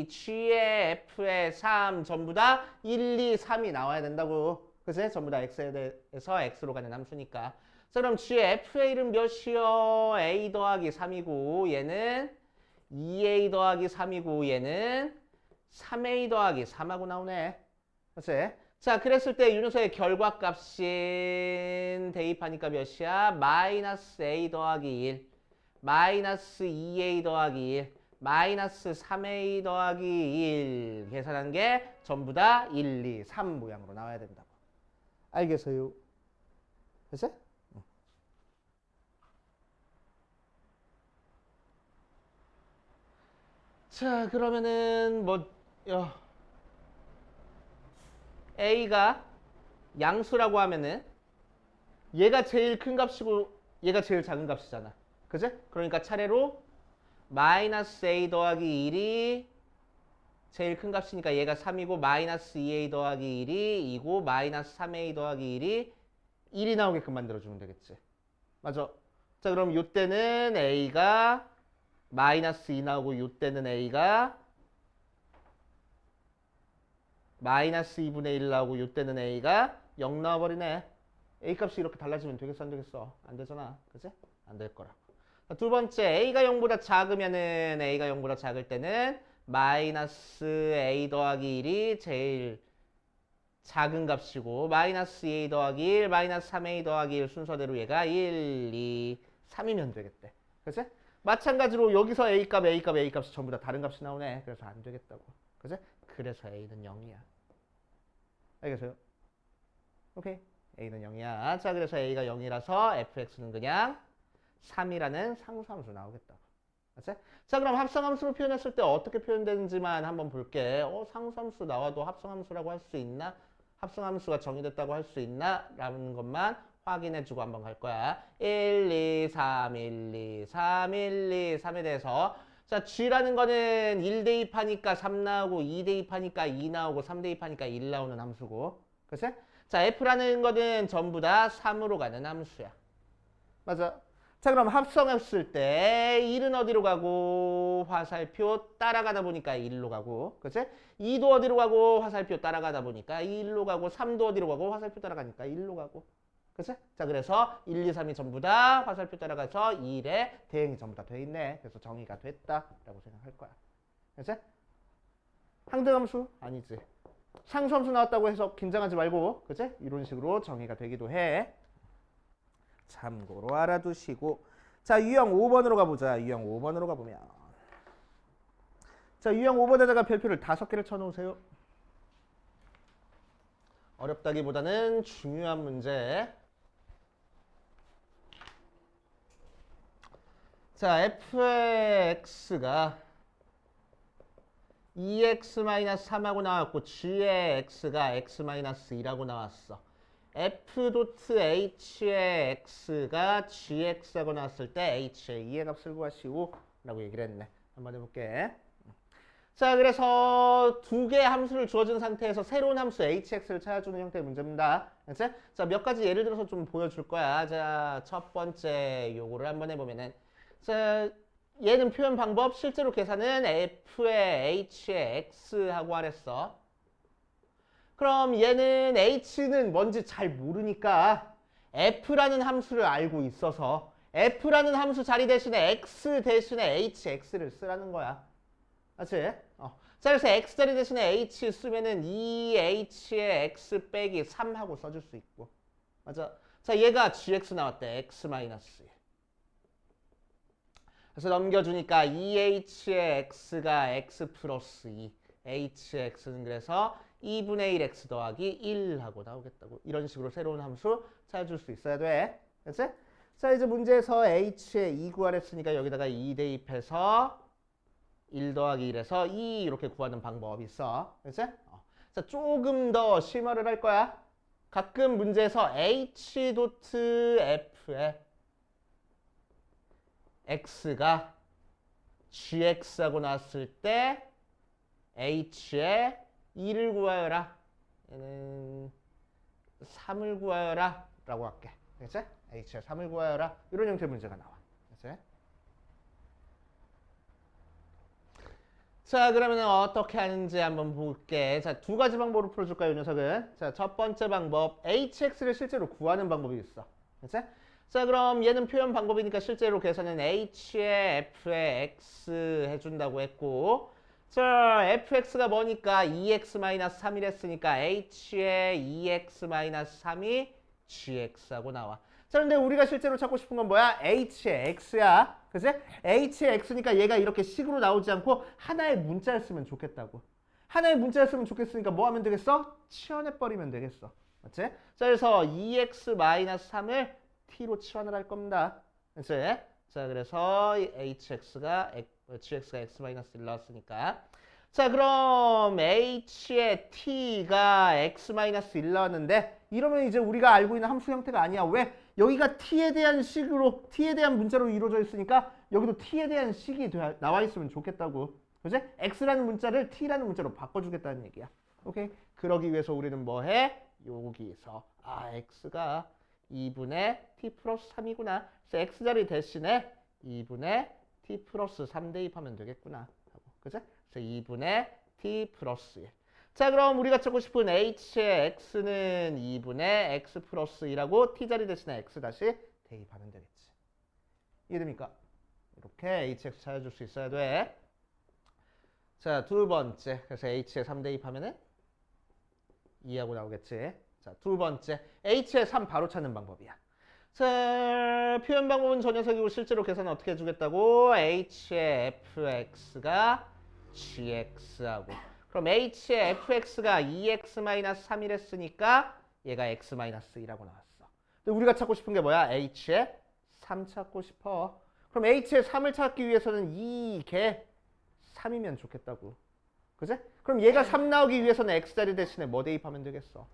2, g의 f의 3 전부 다 1, 2, 3이 나와야 된다고. 그치? 전부 다 x에 대해서 x로 가는 함수니까. 자, 그럼 g의 f의 1은 몇이요? a 더하기 3이고 얘는 2a 더하기 3이고 얘는 3a 더하기 3하고 나오네. 그치? 자, 그랬을 때 유효소의 결과값인 대입하니까 몇이야? 마이너스 a 더하기 1, 마이너스 2a 더하기 1, 마이너스 3a 더하기 1 계산한 게 전부 다 1, 2, 3 모양으로 나와야 된다고. 알겠어요? 됐어요? 자, 그러면은 a가 양수라고 하면은 얘가 제일 큰 값이고 얘가 제일 작은 값이잖아. 그지? 그러니까 차례로 마이너스 a 더하기 1이 제일 큰 값이니까 얘가 3이고 마이너스 2a 더하기 1이 2고 마이너스 3a 더하기 1이 1이 나오게끔 만들어주면 되겠지. 맞아. 자, 그럼 이때는 a가 마이너스 2 나오고 이때는 a가 마이너스 2분의 1 나오고 이때는 a가 0 나와버리네. a 값이 이렇게 달라지면 되겠어 안 되겠어? 안 되잖아. 그치? 안 될 거라고. 두 번째 a가 0보다 작으면은 a가 0보다 작을 때는 마이너스 a 더하기 1이 제일 작은 값이고 마이너스 2a 더하기 1, 마이너스 3a 더하기 1 순서대로 얘가 1, 2, 3이면 되겠대. 그치? 마찬가지로 여기서 A값, A값, A값이 전부 다 다른 값이 나오네. 그래서 안 되겠다고. 그지? 그래서 A는 0이야. 알겠어요? 오케이. A는 0이야. 자, 그래서 A가 0이라서 fx는 그냥 3이라는 상수함수 나오겠다고. 맞지? 자, 그럼 합성함수로 표현했을 때 어떻게 표현되는지만 한번 볼게. 상수함수 나와도 합성함수라고 할 수 있나? 합성함수가 정의됐다고 할 수 있나? 라는 것만 확인해주고 한번 갈 거야. 1, 2, 3, 1, 2, 3, 1, 2, 3에 대해서 자, G라는 거는 1 대입하니까 3 나오고 2 대입하니까 2 나오고 3 대입하니까 1 나오는 함수고. 그치? 자, F라는 거는 전부 다 3으로 가는 함수야. 맞아. 자, 그럼 합성했을 때 1은 어디로 가고 화살표 따라가다 보니까 1로 가고, 그치? 2도 어디로 가고 화살표 따라가다 보니까 1로 가고, 3도 어디로 가고 화살표 따라가니까 1로 가고, 그치? 자, 그래서 1, 2, 3이 전부 다 화살표 따라가서 1에 대응이 전부 다 돼 있네. 그래서 정의가 됐다라고 생각할 거야. 그치? 항등함수? 아니지. 상수함수 나왔다고 해서 긴장하지 말고, 그치? 이런 식으로 정의가 되기도 해. 참고로 알아두시고. 자, 유형 5번으로 가보자. 유형 5번으로 가보면. 자, 유형 5번에다가 별표를 5개를 쳐놓으세요. 어렵다기보다는 중요한 문제. 자, f의 x가 2x-3하고 나왔고 g의 x가 x-2라고 나왔어. f.h의 x가 gx하고 나왔을 때 h의 2의 값을 구하시오 라고 얘기를 했네. 한번 해볼게. 자, 그래서 두 개의 함수를 주어진 상태에서 새로운 함수 hx를 찾아주는 형태의 문제입니다. 그치? 자, 몇 가지 예를 들어서 좀 보여줄 거야. 자, 첫 번째 요거를 한번 해보면은, 자, 얘는 표현 방법 실제로 계산은 f의 h의 x하고 하랬어. 그럼 얘는 h는 뭔지 잘 모르니까 f라는 함수를 알고 있어서 f라는 함수 자리 대신에 x 대신에 hx를 쓰라는 거야. 맞지? 자, 그래서 x 자리 대신에 h 쓰면은 2h의 x 빼기 3 하고 써줄 수 있고. 맞아. 자, 얘가 gx 나왔대. x-1. 그래서 넘겨주니까 2h의 x가 x 플러스 2. h의 x는 그래서 2분의 1x 더하기 1 하고 나오겠다고. 이런 식으로 새로운 함수 찾아줄 수 있어야 돼. 그치? 자, 이제 문제에서 h의 2 구하랬으니까 여기다가 2 대입해서 1 더하기 1에서 2 이렇게 구하는 방법이 있어. 그치? 자, 조금 더 심화를 할 거야. 가끔 문제에서 h.f의 x가 gx하고 나왔을 때 h의 2를 구하여라. 얘는 3을 구하여라 라고 할게. 그치? h의 3을 구하여라. 이런 형태의 문제가 나와. 그치? 자, 그러면 어떻게 하는지 한번 볼게. 자, 두 가지 방법으로 풀어줄까요, 이 녀석은? 자, 첫 번째 방법, hx를 실제로 구하는 방법이 있어. 그치? 자, 그럼 얘는 표현 방법이니까 실제로 계산은 h의 f의 x 해준다고 했고, 자, fx가 뭐니까 2x-3을 했으니까 h의 2x-3이 gx하고 나와. 자, 근데 우리가 실제로 찾고 싶은 건 뭐야? h의 x야. 그치? h의 x니까 얘가 이렇게 식으로 나오지 않고 하나의 문자를 쓰면 좋겠다고. 하나의 문자를 쓰면 좋겠으니까 뭐 하면 되겠어? 치환해버리면 되겠어. 맞지? 자, 그래서 2x-3을 t로 치환을 할 겁니다. 그치? 자, 그래서 hx가 gx가 x-1 나왔으니까. 자, 그럼 h의 t가 x-1 나왔는데 이러면 이제 우리가 알고 있는 함수 형태가 아니야. 왜? 여기가 t에 대한 식으로, t에 대한 문자로 이루어져 있으니까 여기도 t에 대한 식이 나와 있으면 좋겠다고. 그치? x라는 문자를 t라는 문자로 바꿔주겠다는 얘기야. 오케이? 그러기 위해서 우리는 뭐 해? 여기서 x가 2분의 t 플러스 3이구나. 그래서 x자리 대신에 2분의 t 플러스 3 대입하면 되겠구나. 그치? 그래서 2분의 t 플러스 1. 자, 그럼 우리가 찾고 싶은 h의 x는 2분의 x 플러스 2라고 t자리 대신에 x 다시 대입하면 되겠지. 이해됩니까? 이렇게 hx 찾아줄 수 있어야 돼. 자, 두 번째. 그래서 h에 3 대입하면은 2하고 나오겠지. 자, 두 번째. h에 3 바로 찾는 방법이야. 자, 표현 방법은 저 녀석이고 실제로 계산은 어떻게 해주겠다고? h의 fx가 gx하고 그럼 h의 fx가 2x-3이랬으니까 얘가 x-2라고 나왔어. 근데 우리가 찾고 싶은 게 뭐야? h의 3 찾고 싶어. 그럼 h의 3을 찾기 위해서는 이게 3이면 좋겠다고. 그지? 그럼 얘가 3 나오기 위해서는 x자리 대신에 뭐 대입하면 되겠어?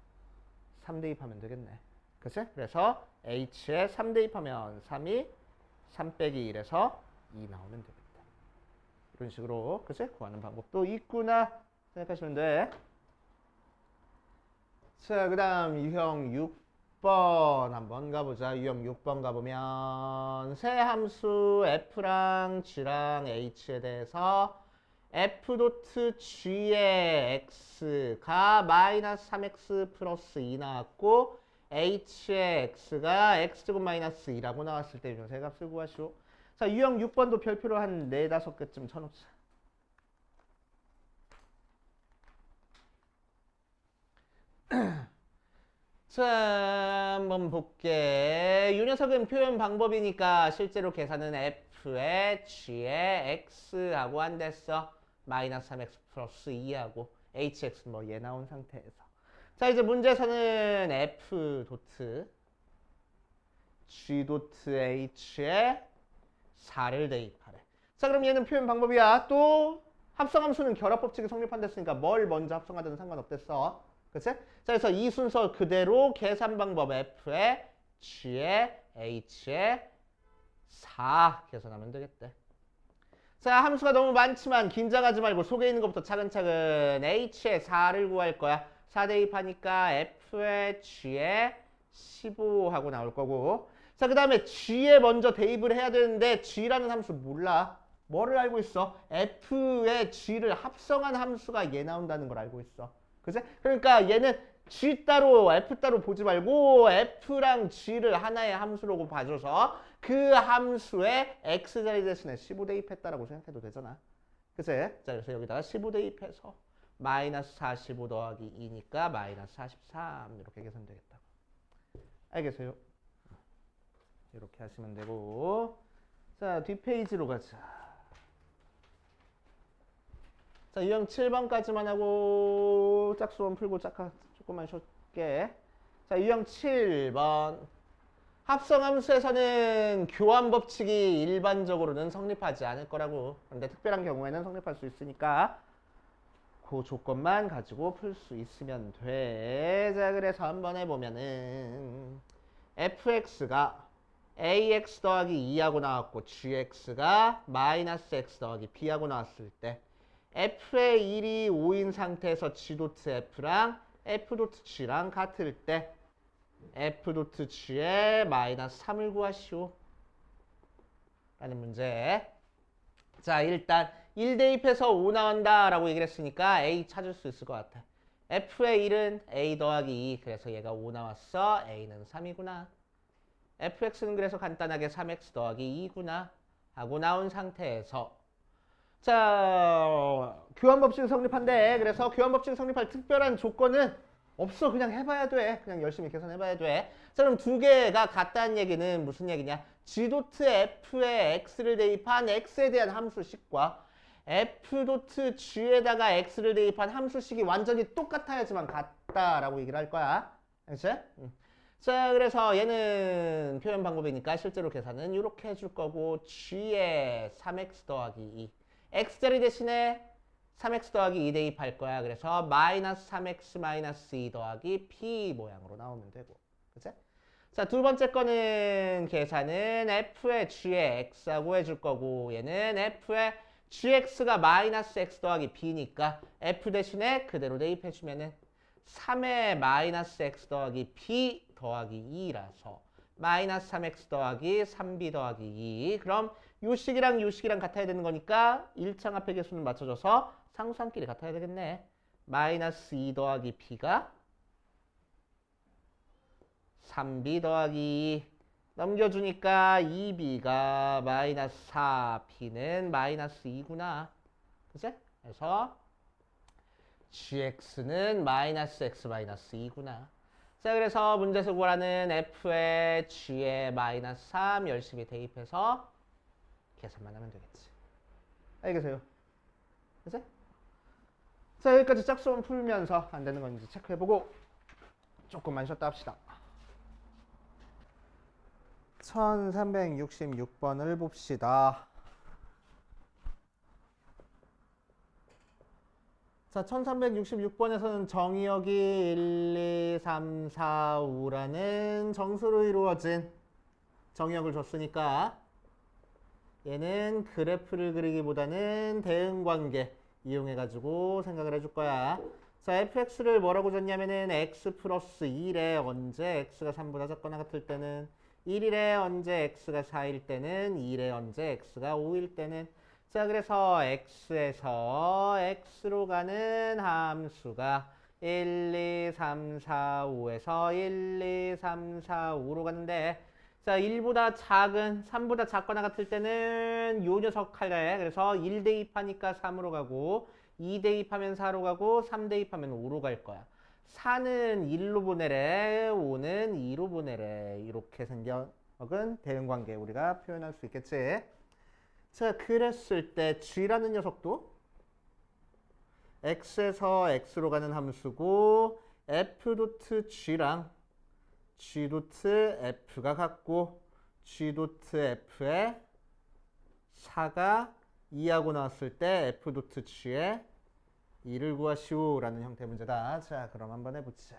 3 대입하면 되겠네. 그치? 그래서 h에 3 대입하면 3이 3 빼기 1에서 2 나오면 되겠다. 이런 식으로 그치? 구하는 방법도 있구나 생각하시면 돼. 자, 그 다음 유형 6번 한번 가보자. 유형 6번 가보면 세 함수 f랑 g랑 h에 대해서 f.g의 x가 마이너스 3x 플러스 2 나왔고 h의 x가 x제곱 마이너스 2라고 나왔을 때 유형 세 값을 구하시오. 자, 유형 6번도 별표로 한 4, 5개쯤 쳐놓자. 자, 한번 볼게. 이 녀석은 표현 방법이니까 실제로 계산은 f의 g의 x하고 한댔어. 마이너스 3x 플러스 2하고 hx 뭐 얘 나온 상태에서. 자, 이제 문제에서는 f 도트 g 도트 h에 4를 대입하래. 자, 그럼 얘는 표현 방법이야. 또 합성함수는 결합법칙이 성립한댔으니까 뭘 먼저 합성하든 상관없댔어. 그치? 자, 그래서 이 순서 그대로 계산 방법 f에 g에 h에 4 계산하면 되겠대. 자, 함수가 너무 많지만 긴장하지 말고 속에 있는 것부터 차근차근 h에 4를 구할 거야. 4 대입하니까 f에 g에 15 하고 나올 거고. 자, 그 다음에 g에 먼저 대입을 해야 되는데 g라는 함수 몰라. 뭐를 알고 있어? f에 g를 합성한 함수가 얘 나온다는 걸 알고 있어. 그치? 그러니까 얘는 g 따로 f 따로 보지 말고 f랑 g를 하나의 함수라고 봐줘서 그 함수에 x자리 대신에 15 대입했다라고 생각해도 되잖아. 그치? 자, 그래서 여기다가 15 대입해서 마이너스 45 더하기 2니까 마이너스 43 이렇게 계산되겠다고. 알겠어요? 이렇게 하시면 되고. 자, 뒷페이지로 가자. 자, 유형 7번까지만 하고 짝수원 풀고 조금만 쉬게. 자, 유형 7번. 합성함수에서는 교환 법칙이 일반적으로는 성립하지 않을 거라고. 그런데 특별한 경우에는 성립할 수 있으니까 그 조건만 가지고 풀 수 있으면 돼. 자, 그래서 한번 해보면은 fx가 ax 더하기 2하고 나왔고 gx가 마이너스 x 더하기 b하고 나왔을 때 f의 1이 5인 상태에서 g.f랑 f.g랑 같을 때 f.g의 마이너스 3을 구하시오. 라는 문제. 자, 일단 1 대입해서 5 나온다 라고 얘기를 했으니까 a 찾을 수 있을 것 같아. f의 1은 a 더하기 2. 그래서 얘가 5 나왔어. a는 3이구나. fx는 그래서 간단하게 3x 더하기 2구나 하고 나온 상태에서 자, 교환법칙이 성립한대. 그래서 교환법칙이 성립할 특별한 조건은 없어. 그냥 해봐야 돼. 그냥 열심히 계산해봐야 돼. 자, 그럼 두 개가 같다는 얘기는 무슨 얘기냐? g.f에 x를 대입한 x에 대한 함수식과 f.g에다가 x를 대입한 함수식이 완전히 똑같아야지만 같다라고 얘기를 할 거야. 알겠지? 자, 그래서 얘는 표현 방법이니까 실제로 계산은 이렇게 해줄 거고 g에 3x 더하기 2 x자리 대신에 3x 더하기 2 대입할 거야. 그래서 마이너스 3x 마이너스 2 더하기 p 모양으로 나오면 되고. 그치? 자, 두 번째 거는 계산은 f의 g의 x하고 해줄 거고 얘는 f의 gx가 마이너스 x 더하기 b니까 f 대신에 그대로 대입해주면은 3의 마이너스 x 더하기 b 더하기 2라서 마이너스 3x 더하기 3b 더하기 2. 그럼 요 식이랑 요 식이랑 같아야 되는 거니까 1창 앞에 개수는 맞춰줘서 상수함끼리 같아야 되겠네. 마이너스 2 더하기 b가 3b 더하기 2 넘겨주니까 2b가 마이너스 4b는 마이너스 2구나. 그치? 그래서 gx는 마이너스 x 마이너스 2구나. 자, 그래서 문제에서 구하라는 f의 g의 마이너스 3 열심히 대입해서 계산만 하면 되겠지. 알겠어요? 그치? 자, 여기까지 짝수원 풀면서 안 되는 건지 체크해보고 조금만 쉬었다 합시다. 1366번을 봅시다. 자, 1366번에서는 정의역이 1, 2, 3, 4, 5라는 정수로 이루어진 정의역을 줬으니까 얘는 그래프를 그리기보다는 대응관계 이용해가지고 생각을 해줄 거야. 자, fx를 뭐라고 줬냐면은 x 플러스 1에 언제 x가 3보다 작거나 같을 때는 1일에 언제 x가 4일 때는 2일에 언제 x가 5일 때는 자, 그래서 x에서 x로 가는 함수가 1, 2, 3, 4, 5에서 1, 2, 3, 4, 5로 가는데 자, 1보다 작은 3보다 작거나 같을 때는 요 녀석 할래. 그래서 1 대입하니까 3으로 가고 2 대입하면 4로 가고 3 대입하면 5로 갈 거야. 4는 1로 보내래. 5는 2로 보내래. 이렇게 생겨먹은 대응관계 우리가 표현할 수 있겠지. 자, 그랬을 때 g라는 녀석도 x에서 x로 가는 함수고 f.g랑 g.f가 같고 g.f에 4가 2하고 나왔을 때 f.g에 2를 구하시오 라는 형태의 문제다. 자, 그럼 한번 해보자.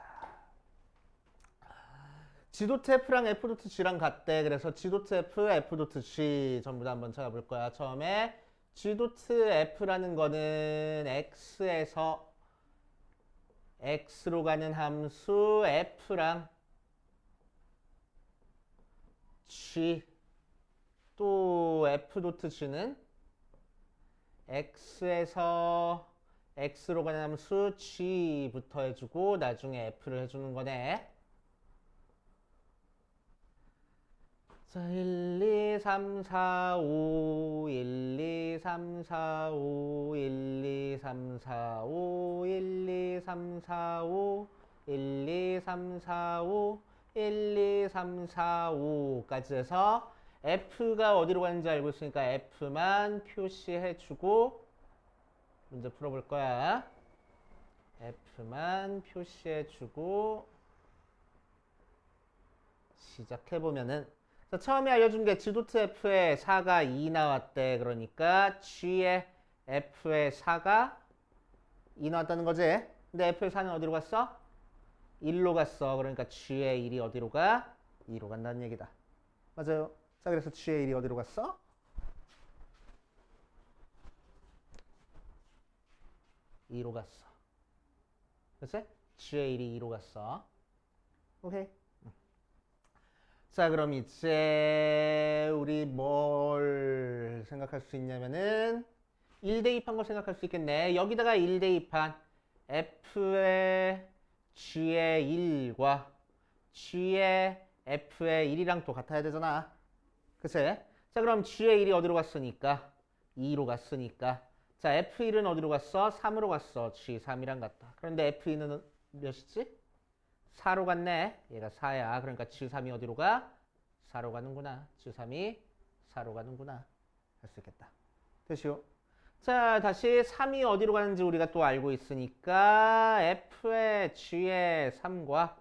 g.f랑 f.g랑 같대. 그래서 g.f, f.g 전부 다 한번 찾아볼 거야. 처음에 g.f라는 거는 x에서 x로 가는 함수 f랑 g 또 f.g는 x에서 x로 가는 함수 g부터 해주고 나중에 f를 해주는 거네. 자, 1, 2, 3, 4, 5, 1, 2, 3, 4, 5, 1, 2, 3, 4, 5, 1, 2, 3, 4, 5, 1, 2, 3, 4, 5, 1, 2, 3, 4, 5까지 해서 F가 어디로 가는지 알고 있으니까 F만 표시해주고 문제 풀어볼 거야. F만 표시해주고 시작해보면은 자, 처음에 알려준 게 g.f에 4가 2 나왔대. 그러니까 g의 f에 4가 2 나왔다는 거지. 근데 f의 4는 어디로 갔어? 1로 갔어. 그러니까 g의 1이 어디로 가? 2로 간다는 얘기다. 맞아요. 자, 그래서 g의 1이 어디로 갔어? 2로 갔어. 그치? g의 1이 2로 갔어. 오케이. 자, 그럼 이제 우리 뭘 생각할 수 있냐면은 1 대입한 거 생각할 수 있겠네. 여기다가 1 대입한 f의 g의 1과 g의 f의 1이랑 또 같아야 되잖아. 그치? 자, 그럼 g의 1이 어디로 갔으니까? 2로 갔으니까. 자, f1은 어디로 갔어? 3으로 갔어. g 3이랑 같다. 그런데 f2는 몇이지? 4로 갔네. 얘가 4야. 그러니까 G3이 어디로 가? 4로 가는구나. G3이 4로 가는구나. 할 수 있겠다. 됐시오. 자, 다시 3이 어디로 가는지 우리가 또 알고 있으니까 F의 G의 3과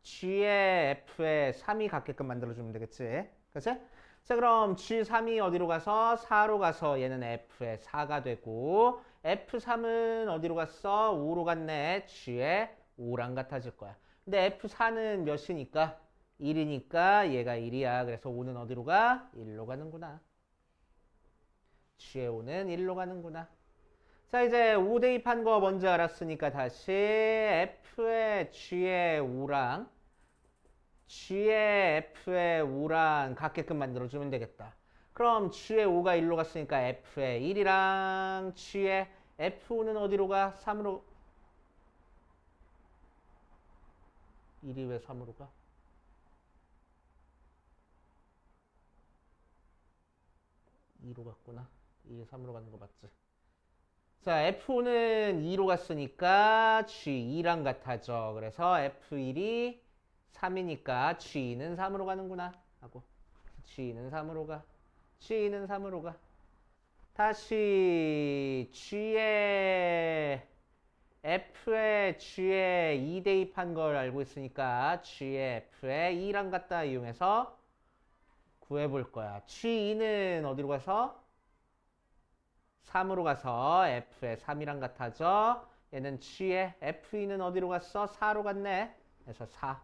G의 F의 3이 같게끔 만들어주면 되겠지. 그치? 자, 그럼 G3이 어디로 가서? 4로 가서 얘는 F의 4가 되고 F3은 어디로 갔어? 5로 갔네. G의 5랑 같아질 거야. 근데 F4는 몇이니까? 1이니까 얘가 1이야. 그래서 5는 어디로 가? 1로 가는구나. G의 5는 1로 가는구나. 자, 이제 5 대입한 거 뭔지 알았으니까 다시 F의 G의 5랑 G의 F의 5랑 같게끔 만들어주면 되겠다. 그럼 G의 5가 1로 갔으니까 F의 1이랑 G의 F5는 어디로 가? 3으로 1이 왜 3으로 가? 2로 갔구나. 2이 3으로 가는 거 맞지? 자, F5는 2로 갔으니까 G2랑 같아져. 그래서 F1이 3이니까 G는 3으로 가는구나 하고 G는 3으로 가. G는 3으로 가. 다시 G에 F에 G에 2 대입한 걸 알고 있으니까 G에 F에 2랑 갖다 이용해서 구해볼 거야. G2는 어디로 가서? 3으로 가서 F에 3이랑 같아져. 얘는 G에 F2는 어디로 갔어? 4로 갔네. 그래서 4.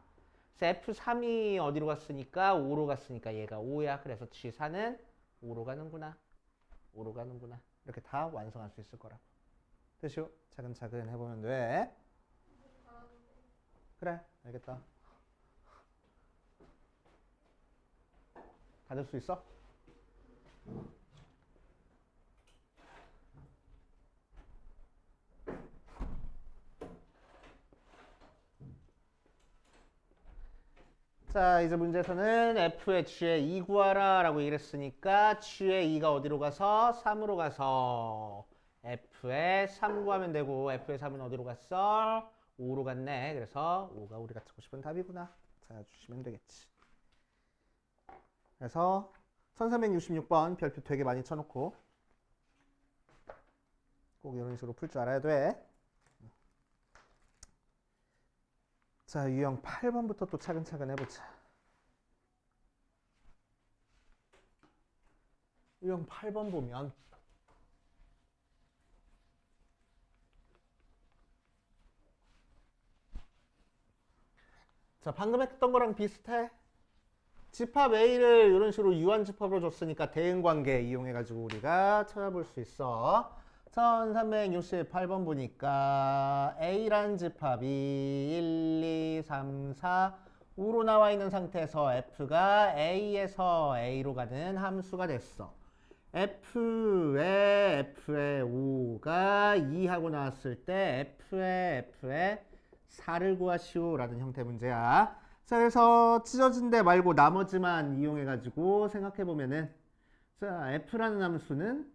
그래서 F3이 어디로 갔으니까 5로 갔으니까 얘가 5야. 그래서 G4는 5로 가는구나. 5로 가는구나. 이렇게 다 완성할 수 있을 거라고. 됐슈? 차근차근 해보면 돼. 그래, 알겠다. 다 될 수 있어? 자, 이제 문제에서는 F의 G의 2 구하라 라고 얘기를 했으니까 G의 2가 어디로 가서? 3으로 가서 F의 3 구하면 되고 F의 3은 어디로 갔어? 5로 갔네. 그래서 5가 우리가 찾고 싶은 답이구나. 찾아주시면 되겠지. 그래서 1366번 별표 되게 많이 쳐놓고 꼭 이런 식으로 풀 줄 알아야 돼. 자, 유형 8번부터 또 차근차근 해보자. 유형 8번 보면 자, 방금 했던 거랑 비슷해. 집합 A를 이런 식으로 유한집합으로 줬으니까 대응관계 이용해가지고 우리가 찾아볼 수 있어. 1368번 보니까 A란 집합이 1, 2, 3, 4, 5로 나와 있는 상태에서 F가 A에서 A로 가는 함수가 됐어. F의 5가 2하고 나왔을 때 F의 4를 구하시오 라는 형태 문제야. 자, 그래서 찢어진 데 말고 나머지만 이용해가지고 생각해보면은 자, F라는 함수는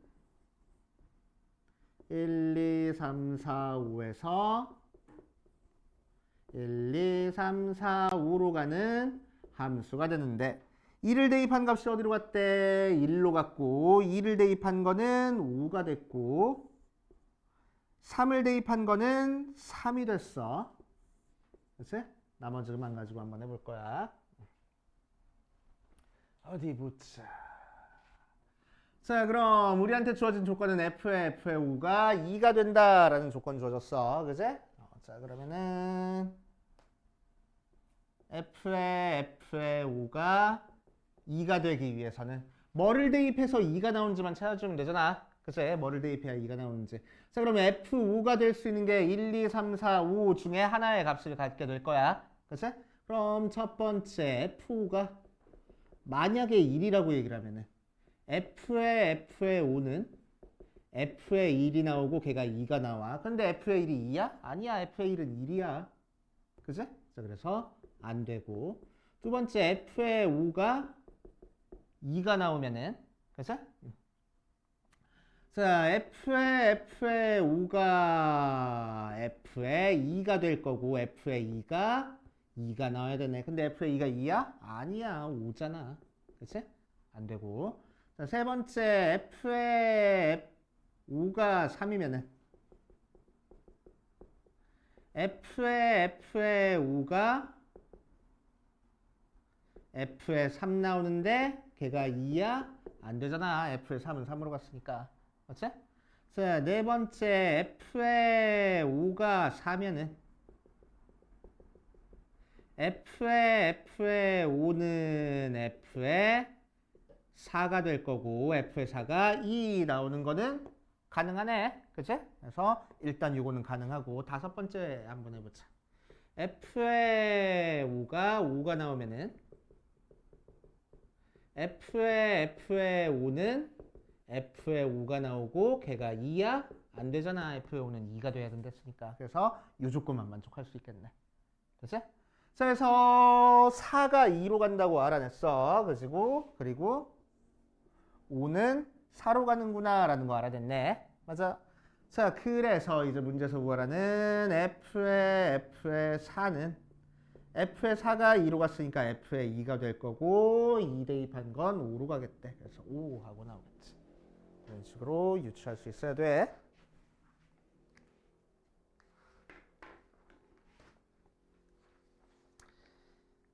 1, 2, 3, 4, 5에서 1, 2, 3, 4, 5로 가는 함수가 되는데 2를 대입한 값이 어디로 갔대? 1로 갔고 2를 대입한 거는 5가 됐고 3을 대입한 거는 3이 됐어. 그치? 나머지만 가지고 한번 해볼 거야. 어디 보자. 자, 그럼 우리한테 주어진 조건은 F의 5가 2가 된다라는 조건 주어졌어. 그지? 자, 그러면은 F의 5가 2가 되기 위해서는 뭐를 대입해서 2가 나오는지만 찾아주면 되잖아. 그치? 뭐를 대입해야 2가 나오는지. 자, 그러면 F5가 될 수 있는 게 1, 2, 3, 4, 5 중에 하나의 값을 갖게 될 거야. 그치? 그럼 첫 번째 F5가 만약에 1이라고 얘기를 하면은 F의 5는 F의 1이 나오고 걔가 2가 나와. 근데 F의 1이 2야? 아니야. F의 1은 1이야. 그치? 자, 그래서 안 되고. 두 번째 F의 5가 2가 나오면은 그치? 자, F의 5가 F의 2가 될 거고 F의 2가 나와야 되네. 근데 F의 2가 2야? 아니야. 5잖아. 그치? 안 되고. 자, 세 번째 F의 5가 3이면은 F의 5가 F의 3 나오는데 걔가 2야? 안 되잖아. F의 3은 3으로 갔으니까. 그치? 자, 네 번째 F의 5가 4면은 F의 5는 F의 4가 될 거고 F의 4가 2 나오는 거는 가능하네. 그치? 그래서 일단 요거는 가능하고 다섯 번째 한번 해보자. F의 5가 나오면은 F의 5는 F의 5가 나오고 걔가 2야? 안 되잖아. F의 5는 2가 돼야 된댔으니까. 그래서 이 조건만 만족할 수 있겠네. 그치? 자, 그래서 4가 2로 간다고 알아냈어. 그리고 5는 4로 가는구나 라는 거 알아냈네. 맞아. 자, 그래서 이제 문제에서 구하라는 F의 4는 f의 4가 2로 갔으니까 f의 2가 될 거고 2 대입한 건 5로 가겠대. 그래서 5 하고 나오겠지. 이런 식으로 유추할 수 있어야 돼.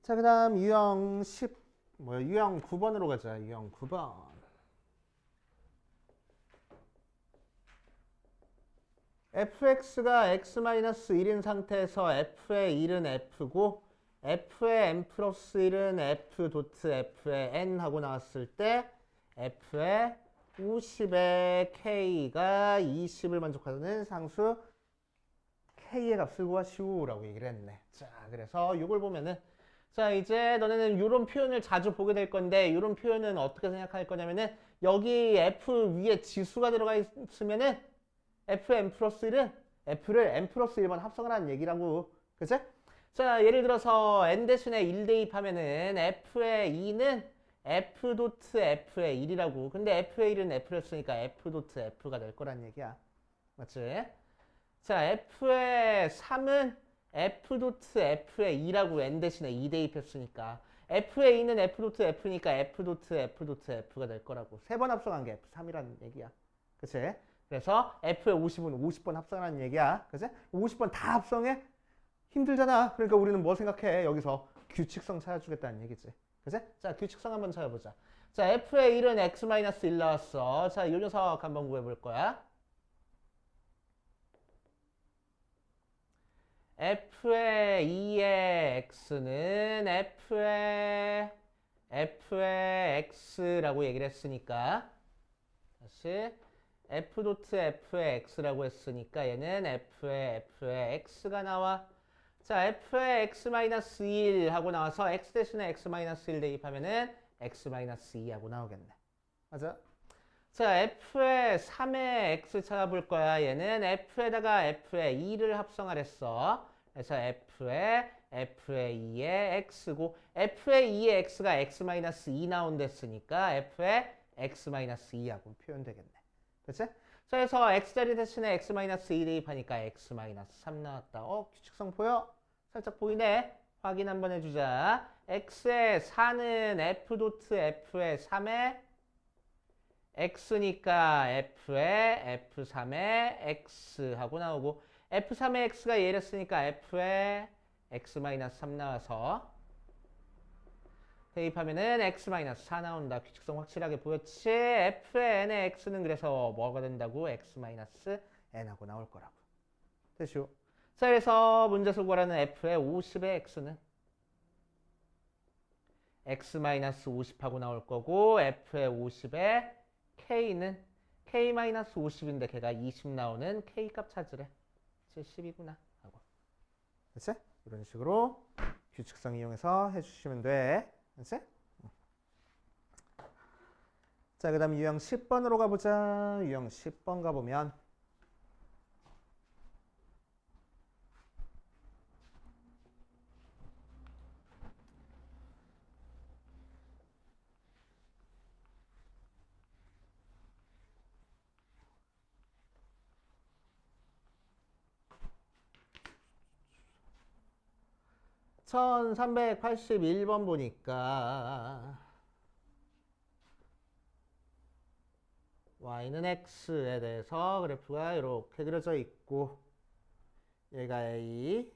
자, 그다음 유형 10 뭐야? 유형 9번으로 가자. 유형 9번. fx가 x-1인 상태에서 f의 1은 f고 f의 n 플러스 1은 f 도트 f의 n 하고 나왔을 때 f의 50의 k가 20을 만족하는 상수 k의 값을 구하시오라고 얘기를 했네. 자, 그래서 이걸 보면은 자, 이제 너네는 이런 표현을 자주 보게 될 건데 이런 표현은 어떻게 생각할 거냐면은 여기 f 위에 지수가 들어가 있으면은 fn 플러스 1은 f를 n 플러스 1번 합성을 하는 얘기라고. 그치? 자, 예를 들어서 n 대신에 1 대입하면은 f의 2는 f 도트 f의 1이라고. 근데 f의 1은 f를 쓰니까 f 도트 f가 될 거란 얘기야. 맞지? 자, f의 3은 f 도트 f의 2라고 n 대신에 2 대입했으니까 f의 2는 f 도트 f니까 f 도트 f가 될 거라고. 세 번 합성한 게 f3이라는 얘기야. 그치? 그래서 f의 50은 50번 합성하는 얘기야. 그치? 50번 다 합성해? 힘들잖아. 그러니까 우리는 뭐 생각해? 여기서 규칙성 찾아주겠다는 얘기지. 그치? 자, 규칙성 한번 찾아보자. 자, f의 1은 x-1 나왔어. 자, 이 녀석 한번 구해볼 거야. f의 2의 x는 f의 x라고 얘기를 했으니까 다시 f 도트 f의 x라고 했으니까 얘는 f의 x가 나와. 자, f의 x-1 하고 나와서 x 대신에 x-1 대입하면은 x-2 하고 나오겠네. 맞아? 자, f의 3의 x 찾아볼 거야. 얘는 f에다가 f의 2를 합성하랬어. 그래서 f의 2의 x고 f의 2의 x가 x-2 나온댔으니까 f의 x-2하고 표현되겠네. 그치? 자, 그래서 x자리 대신에 x-2 대입하니까 x-3 나왔다. 규칙성 보여? 살짝 보이네? 확인 한번 해주자. x의 4는 f 도트 f의 3의 x니까 f의 f3의 x 하고 나오고 f3의 x가 얘를 쓰니까 f의 x-3 나와서 대입하면은 x-4 나온다. 규칙성 확실하게 보였지? f의 n의 x는 그래서 뭐가 된다고? x-n 하고 나올 거라고. 됐죠? 자, 그래서 문제에서 구하라는 f의 50의 x는 x-50 하고 나올 거고 f의 50의 k는 k-50인데 걔가 20 나오는 k 값 찾으래. 70이구나 하고. 그치? 이런 식으로 규칙성 이용해서 해주시면 돼. 그치? 자, 그 다음 유형 10번으로 가보자. 유형 10번 가보면 (1381번) 보니까 y는 x에 대해서 그래프가 이렇게 그려져 있고 얘가 a,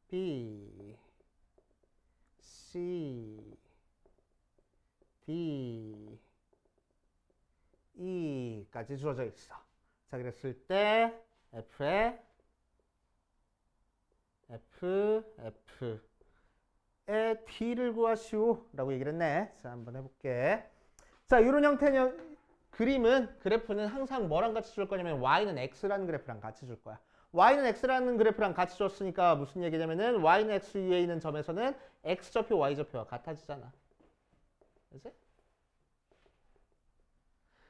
b, c, d, e까지 주어져 있어. 자, 그랬을 때 f의 f의 d를 구하시오 라고 얘기를 했네. 자, 한번 해볼게. 자, 이런 형태의 그림은 그래프는 항상 뭐랑 같이 줄 거냐면 y는 x라는 그래프랑 같이 줄 거야. y는 x라는 그래프랑 같이 줬으니까 무슨 얘기냐면은 y는 x 위에 있는 점에서는 x좌표 y좌표가 같아지잖아. 그치?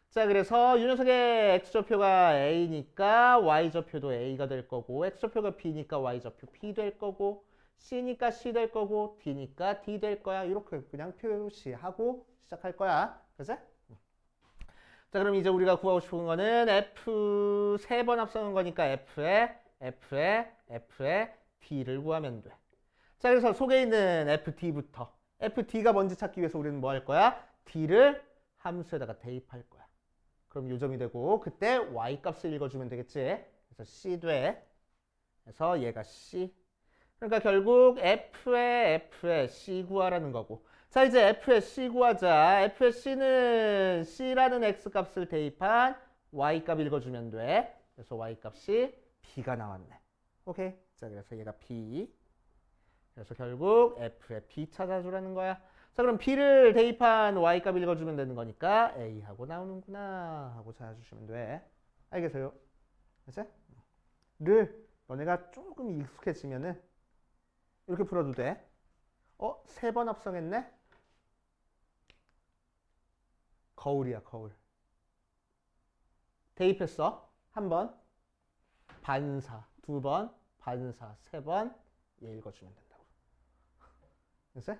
자, 그래서 이 녀석의 x좌표가 a니까 y좌표도 a가 될 거고 x좌표가 b니까 y좌표 b 될 거고 c니까 c 될 거고 d니까 d 될 거야. 이렇게 그냥 표시하고 시작할 거야. 그치? 자, 그럼 이제 우리가 구하고 싶은 거는 f 3번 합성한 거니까 f의 D를 구하면 돼. 자, 그래서 속에 있는 FD부터 FD가 뭔지 찾기 위해서 우리는 뭐 할 거야? D를 함수에다가 대입할 거야. 그럼 요점이 되고 그때 Y 값을 읽어주면 되겠지. 그래서 C 돼. 그래서 얘가 C. 그러니까 결국 F의 C 구하라는 거고. 자, 이제 F의 C 구하자. F의 C는 C라는 X 값을 대입한 Y 값 읽어주면 돼. 그래서 Y 값이 B가 나왔네. 오케이. 자, 그래서 얘가 B. 그래서 결국 F의 B 찾아주라는 거야. 자, 그럼 B를 대입한 Y값 읽어주면 되는 거니까 A하고 나오는구나 하고 찾아주시면 돼. 알겠어요? 그치? 를 너네가 조금 익숙해지면은 이렇게 풀어도 돼. 3번 합성했네? 거울이야, 거울. 대입했어. 1번, 반사, 2번, 반사, 3번, 얘 읽어주면 된다고. 됐어?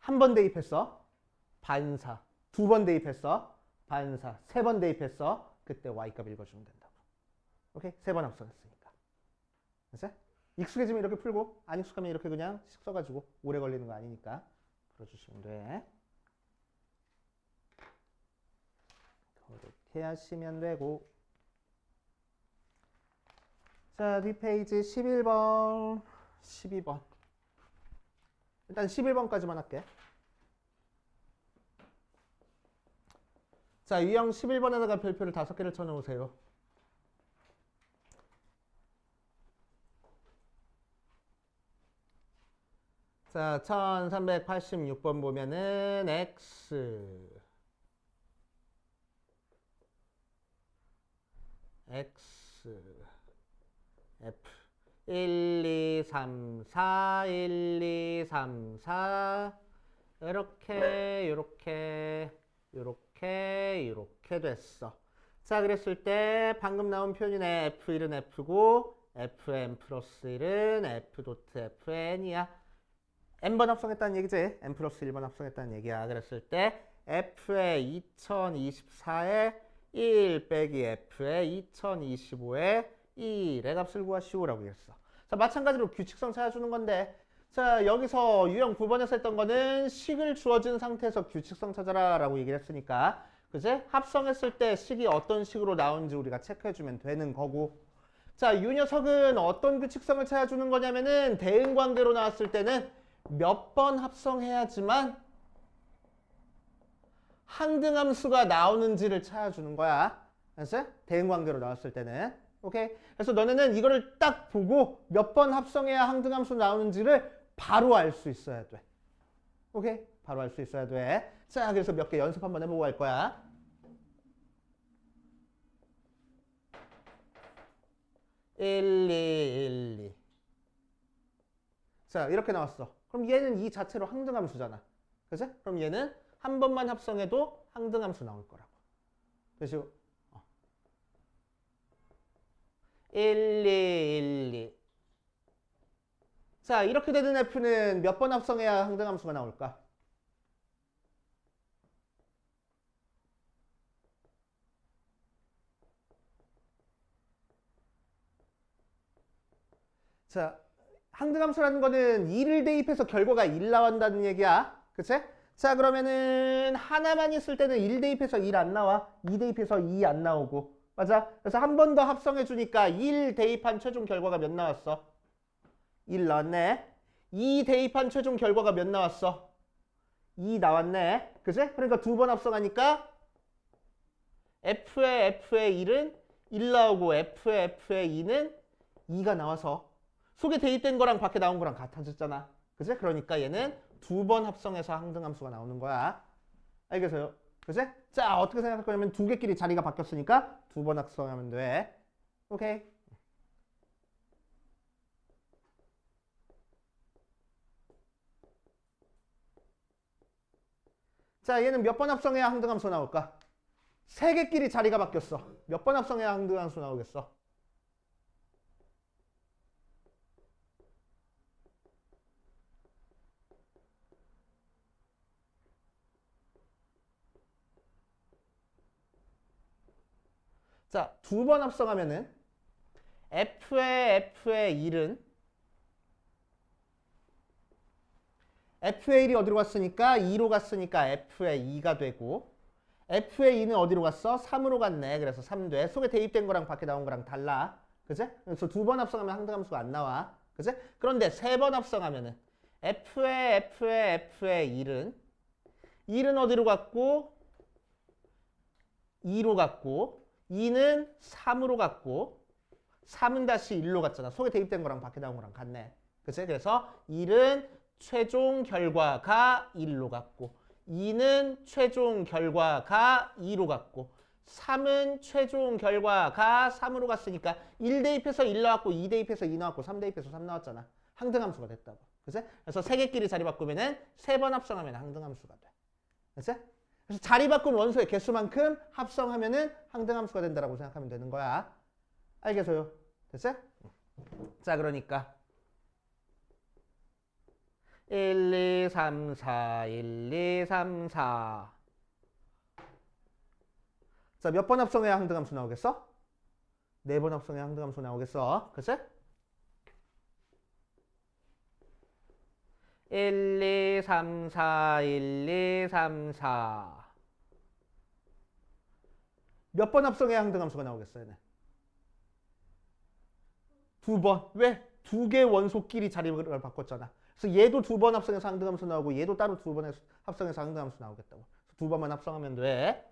1번 대입했어. 반사. 2번 대입했어. 반사. 3번 대입했어. 그때 Y값 읽어주면 된다고. 오케이? 3번 합성했으니까. 됐어? 익숙해지면 이렇게 풀고 안 익숙하면 이렇게 그냥 씩 써가지고 오래 걸리는 거 아니니까 풀어주시면 돼. 이렇게 하시면 되고. 자, 뒷페이지 11번, 12번. 일단 11번까지만 할게. 자, 유형 11번에다가 별표를 5개를 쳐놓으세요. 자, 1386번 보면은 X, F 1, 2, 3, 4, 1, 2, 3, 4 요렇게 됐어. 자, 그랬을 때 방금 나온 표현이네. F1은 F고 Fn 플러스 1은 F 도트 Fn이야. n번 합성했다는 얘기지. n 플러스 1번 합성했다는 얘기야. 그랬을 때 F의 2024에 1 빼기 F의 2025에 1의 값을 구하시오라고 했어. 자, 마찬가지로 규칙성 찾아주는 건데, 자, 여기서 유형 9번에서 했던 거는 식을 주어진 상태에서 규칙성 찾아라 라고 얘기를 했으니까, 그제? 합성했을 때 식이 어떤 식으로 나오는지 우리가 체크해주면 되는 거고. 자, 이 녀석은 어떤 규칙성을 찾아주는 거냐면은 대응 관계로 나왔을 때는 몇 번 합성해야지만 항등함수가 나오는지를 찾아주는 거야. 알았어? 대응 관계로 나왔을 때는. 오케이? 그래서 너네는 이거를 딱 보고 몇 번 합성해야 항등함수 나오는지를 바로 알 수 있어야 돼. 오케이? 바로 알 수 있어야 돼. 자, 그래서 몇 개 연습 한번 해보고 갈 거야. 1, 2, 1, 2. 자, 이렇게 나왔어. 그럼 얘는 이 자체로 항등함수잖아. 그치? 그럼 얘는 한 번만 합성해도 항등함수 나올 거라고. 그래서 1, 2, 1, 2. 자, 이렇게 되는 F는 몇 번 합성해야 항등함수가 나올까? 자, 항등함수라는 거는 2를 대입해서 결과가 1 나온다는 얘기야. 그치? 자, 그러면은 하나만 있을 때는 1 대입해서 1 안 나와. 2 대입해서 2 안 나오고. 맞아? 그래서 한 번 더 합성해 주니까 1 대입한 최종 결과가 몇 나왔어? 1 나왔네. 2 대입한 최종 결과가 몇 나왔어? 2 나왔네. 그치? 그러니까 두 번 합성하니까 F의 1은 1 나오고 F의 2는 2가 나와서 속에 대입된 거랑 밖에 나온 거랑 같아졌잖아. 그치? 그러니까 얘는 두 번 합성해서 항등함수가 나오는 거야. 알겠어요? 그치? 자, 어떻게 생각할 거냐면 두 개끼리 자리가 바뀌었으니까 두 번 합성하면 돼. 오케이? 자, 얘는 몇 번 합성해야 항등함수 나올까? 세 개끼리 자리가 바뀌었어. 몇 번 합성해야 항등함수 나오겠어? 자, 두 번 합성하면은 F의 1은 f의 1이 어디로 갔으니까 2로 갔으니까 f의 2가 되고 f의 2는 어디로 갔어? 3으로 갔네. 그래서 3돼. 속에 대입된 거랑 밖에 나온 거랑 달라. 그치? 그래서 두 번 합성하면 항등함수가 안 나와. 그치? 그런데 세 번 합성하면은 f의 1은 어디로 갔고 2로 갔고 2는 3으로 갔고 3은 다시 1로 갔잖아. 속에 대입된 거랑 밖에 나온 거랑 같네. 그치? 그래서 1은 최종 결과가 1로 갔고 2는 최종 결과가 2로 갔고 3은 최종 결과가 3으로 갔으니까 1 대입해서 1 나왔고 2 대입해서 2 나왔고 3 대입해서 3 나왔잖아. 항등함수가 됐다고. 그치? 그래서 세 개끼리 자리 바꾸면은 세 번 합성하면 항등함수가 돼. 그치? 그래서 자리 바꾼 원소의 개수만큼 합성하면은 항등함수가 된다라고 생각하면 되는 거야. 알겠어요? 됐어? 자, 그러니까 1, 2, 3, 4, 1, 2, 3, 4. 자, 몇 번 합성해야 항등함수 나오겠어? 4번 합성해야 항등함수 나오겠어. 그치? 1, 2, 3, 4, 1, 2, 3, 4. 몇 번 합성해야 항등함수가 나오겠어, 얘네? 2번. 왜? 두 개 원소끼리 자리를 바꿨잖아. 그래서 얘도 2번 합성해서 항등함수 나오고 얘도 따로 2번 합성해서 항등함수 나오겠다고. 2번만 합성하면 돼.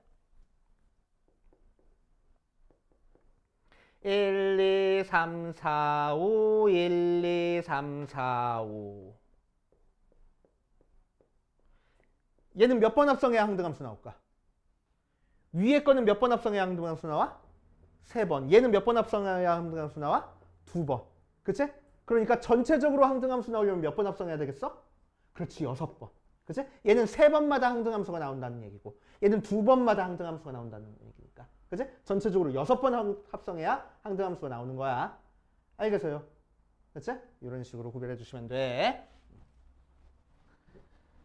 1, 2, 3, 4, 5, 1, 2, 3, 4, 5. 얘는 몇 번 합성해야 항등함수 나올까? 위에 거는 몇 번 합성해야 항등함수 나와? 3번. 얘는 몇 번 합성해야 항등함수 나와? 2번. 그치? 그러니까 전체적으로 항등함수 나오려면 몇 번 합성해야 되겠어? 그렇지, 6번. 그치? 얘는 3번마다 항등함수가 나온다는 얘기고 얘는 2번마다 항등함수가 나온다는 얘기니까. 그치? 전체적으로 6번 합성해야 항등함수가 나오는 거야. 알겠어요? 그치? 이런 식으로 구별해 주시면 돼.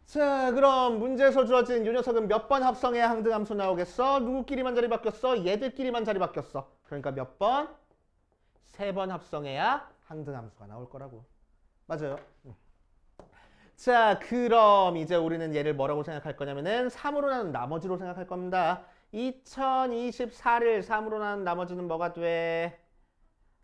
자, 그럼 문제에서 주어진 이 녀석은 몇 번 합성해야 항등함수 나오겠어? 누구끼리만 자리 바뀌었어? 얘들끼리만 자리 바뀌었어. 그러니까 몇 번? 3번 합성해야 항등함수가 나올 거라고. 맞아요. 자, 그럼 이제 우리는 얘를 뭐라고 생각할 거냐면은 3으로 나눈 나머지로 생각할 겁니다. 2024를 3으로 나눈 나머지는 뭐가 돼?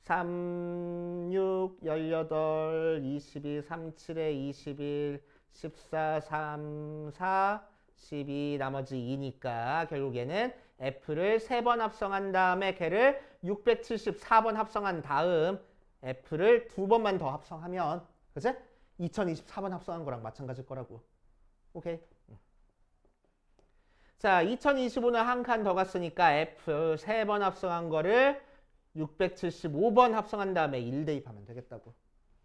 3, 6, 18, 22, 37에 21, 14, 3, 4, 12, 나머지 2니까 결국 얘는 F를 3번 합성한 다음에 걔를 674번 합성한 다음 F를 2번만 더 합성하면, 그치? 2024번 합성한 거랑 마찬가지일 거라고. 오케이. 자, 2025는 한 칸 더 갔으니까 F 3번 합성한 거를 675번 합성한 다음에 1 대입하면 되겠다고.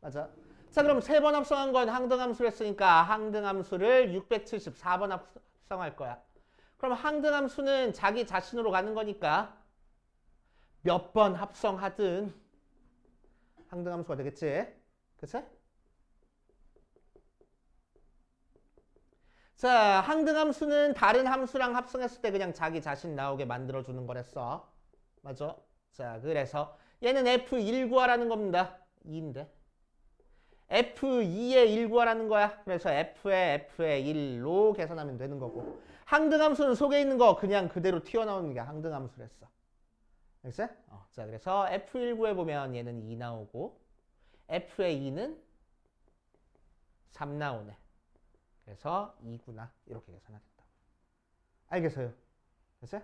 맞아. 자, 그럼 3번 합성한 건 항등함수를 했으니까 항등함수를 674번 합성할 거야. 그럼 항등함수는 자기 자신으로 가는 거니까 몇 번 합성하든 항등함수가 되겠지. 그치? 자, 항등함수는 다른 함수랑 합성했을 때 그냥 자기 자신 나오게 만들어주는 거랬어. 맞아? 자, 그래서 얘는 F1 구하라는 겁니다. 2인데. F2의 1 구하라는 거야. 그래서 F의 1로 계산하면 되는 거고. 항등함수는 속에 있는 거 그냥 그대로 튀어나오는 게 항등함수랬어. 알겠어? 자, 그래서 F1 구해보면 얘는 2 나오고 F의 2는 3 나오네. 그래서 2구나. 이렇게 계산하겠다. 알겠어요? 됐어요?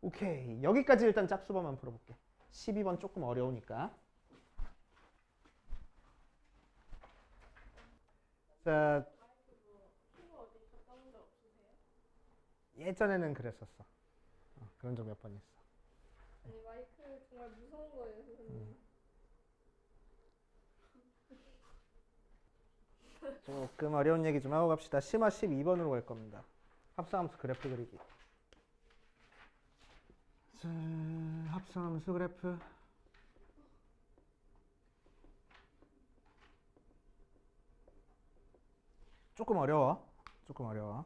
오케이. 여기까지 일단 짝수번만 풀어볼게. 12번 조금 어려우니까. 자, 예전에는 그랬었어. 그런 적 몇 번 있어. 아니 마이크 정말 무서운 거예요, 선생님. 조금 어려운 얘기 좀 하고 갑시다. 심화 12번으로 갈 겁니다. 합성함수 그래프 그리기. 자, 합성함수 그래프. 조금 어려워. 조금 어려워.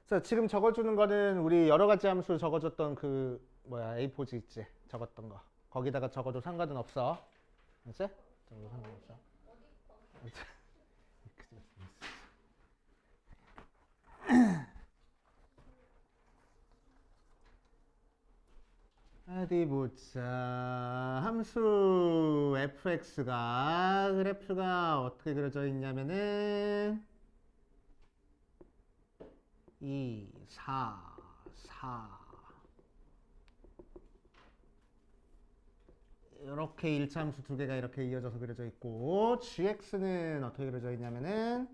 자, 지금 적어주는 거는 우리 여러 가지 함수 적어줬던 그 뭐야 A4지 있지? 적었던 거. 거기다가 적어도 상관은 없어. 알지? 적어도 상관없어. 어디 보자. 함수 fx가 그래프가 어떻게 그려져 있냐면은 2, 4, 4 이렇게 일차함수 두 개가 이렇게 이어져서 그려져 있고 gx는 어떻게 그려져 있냐면은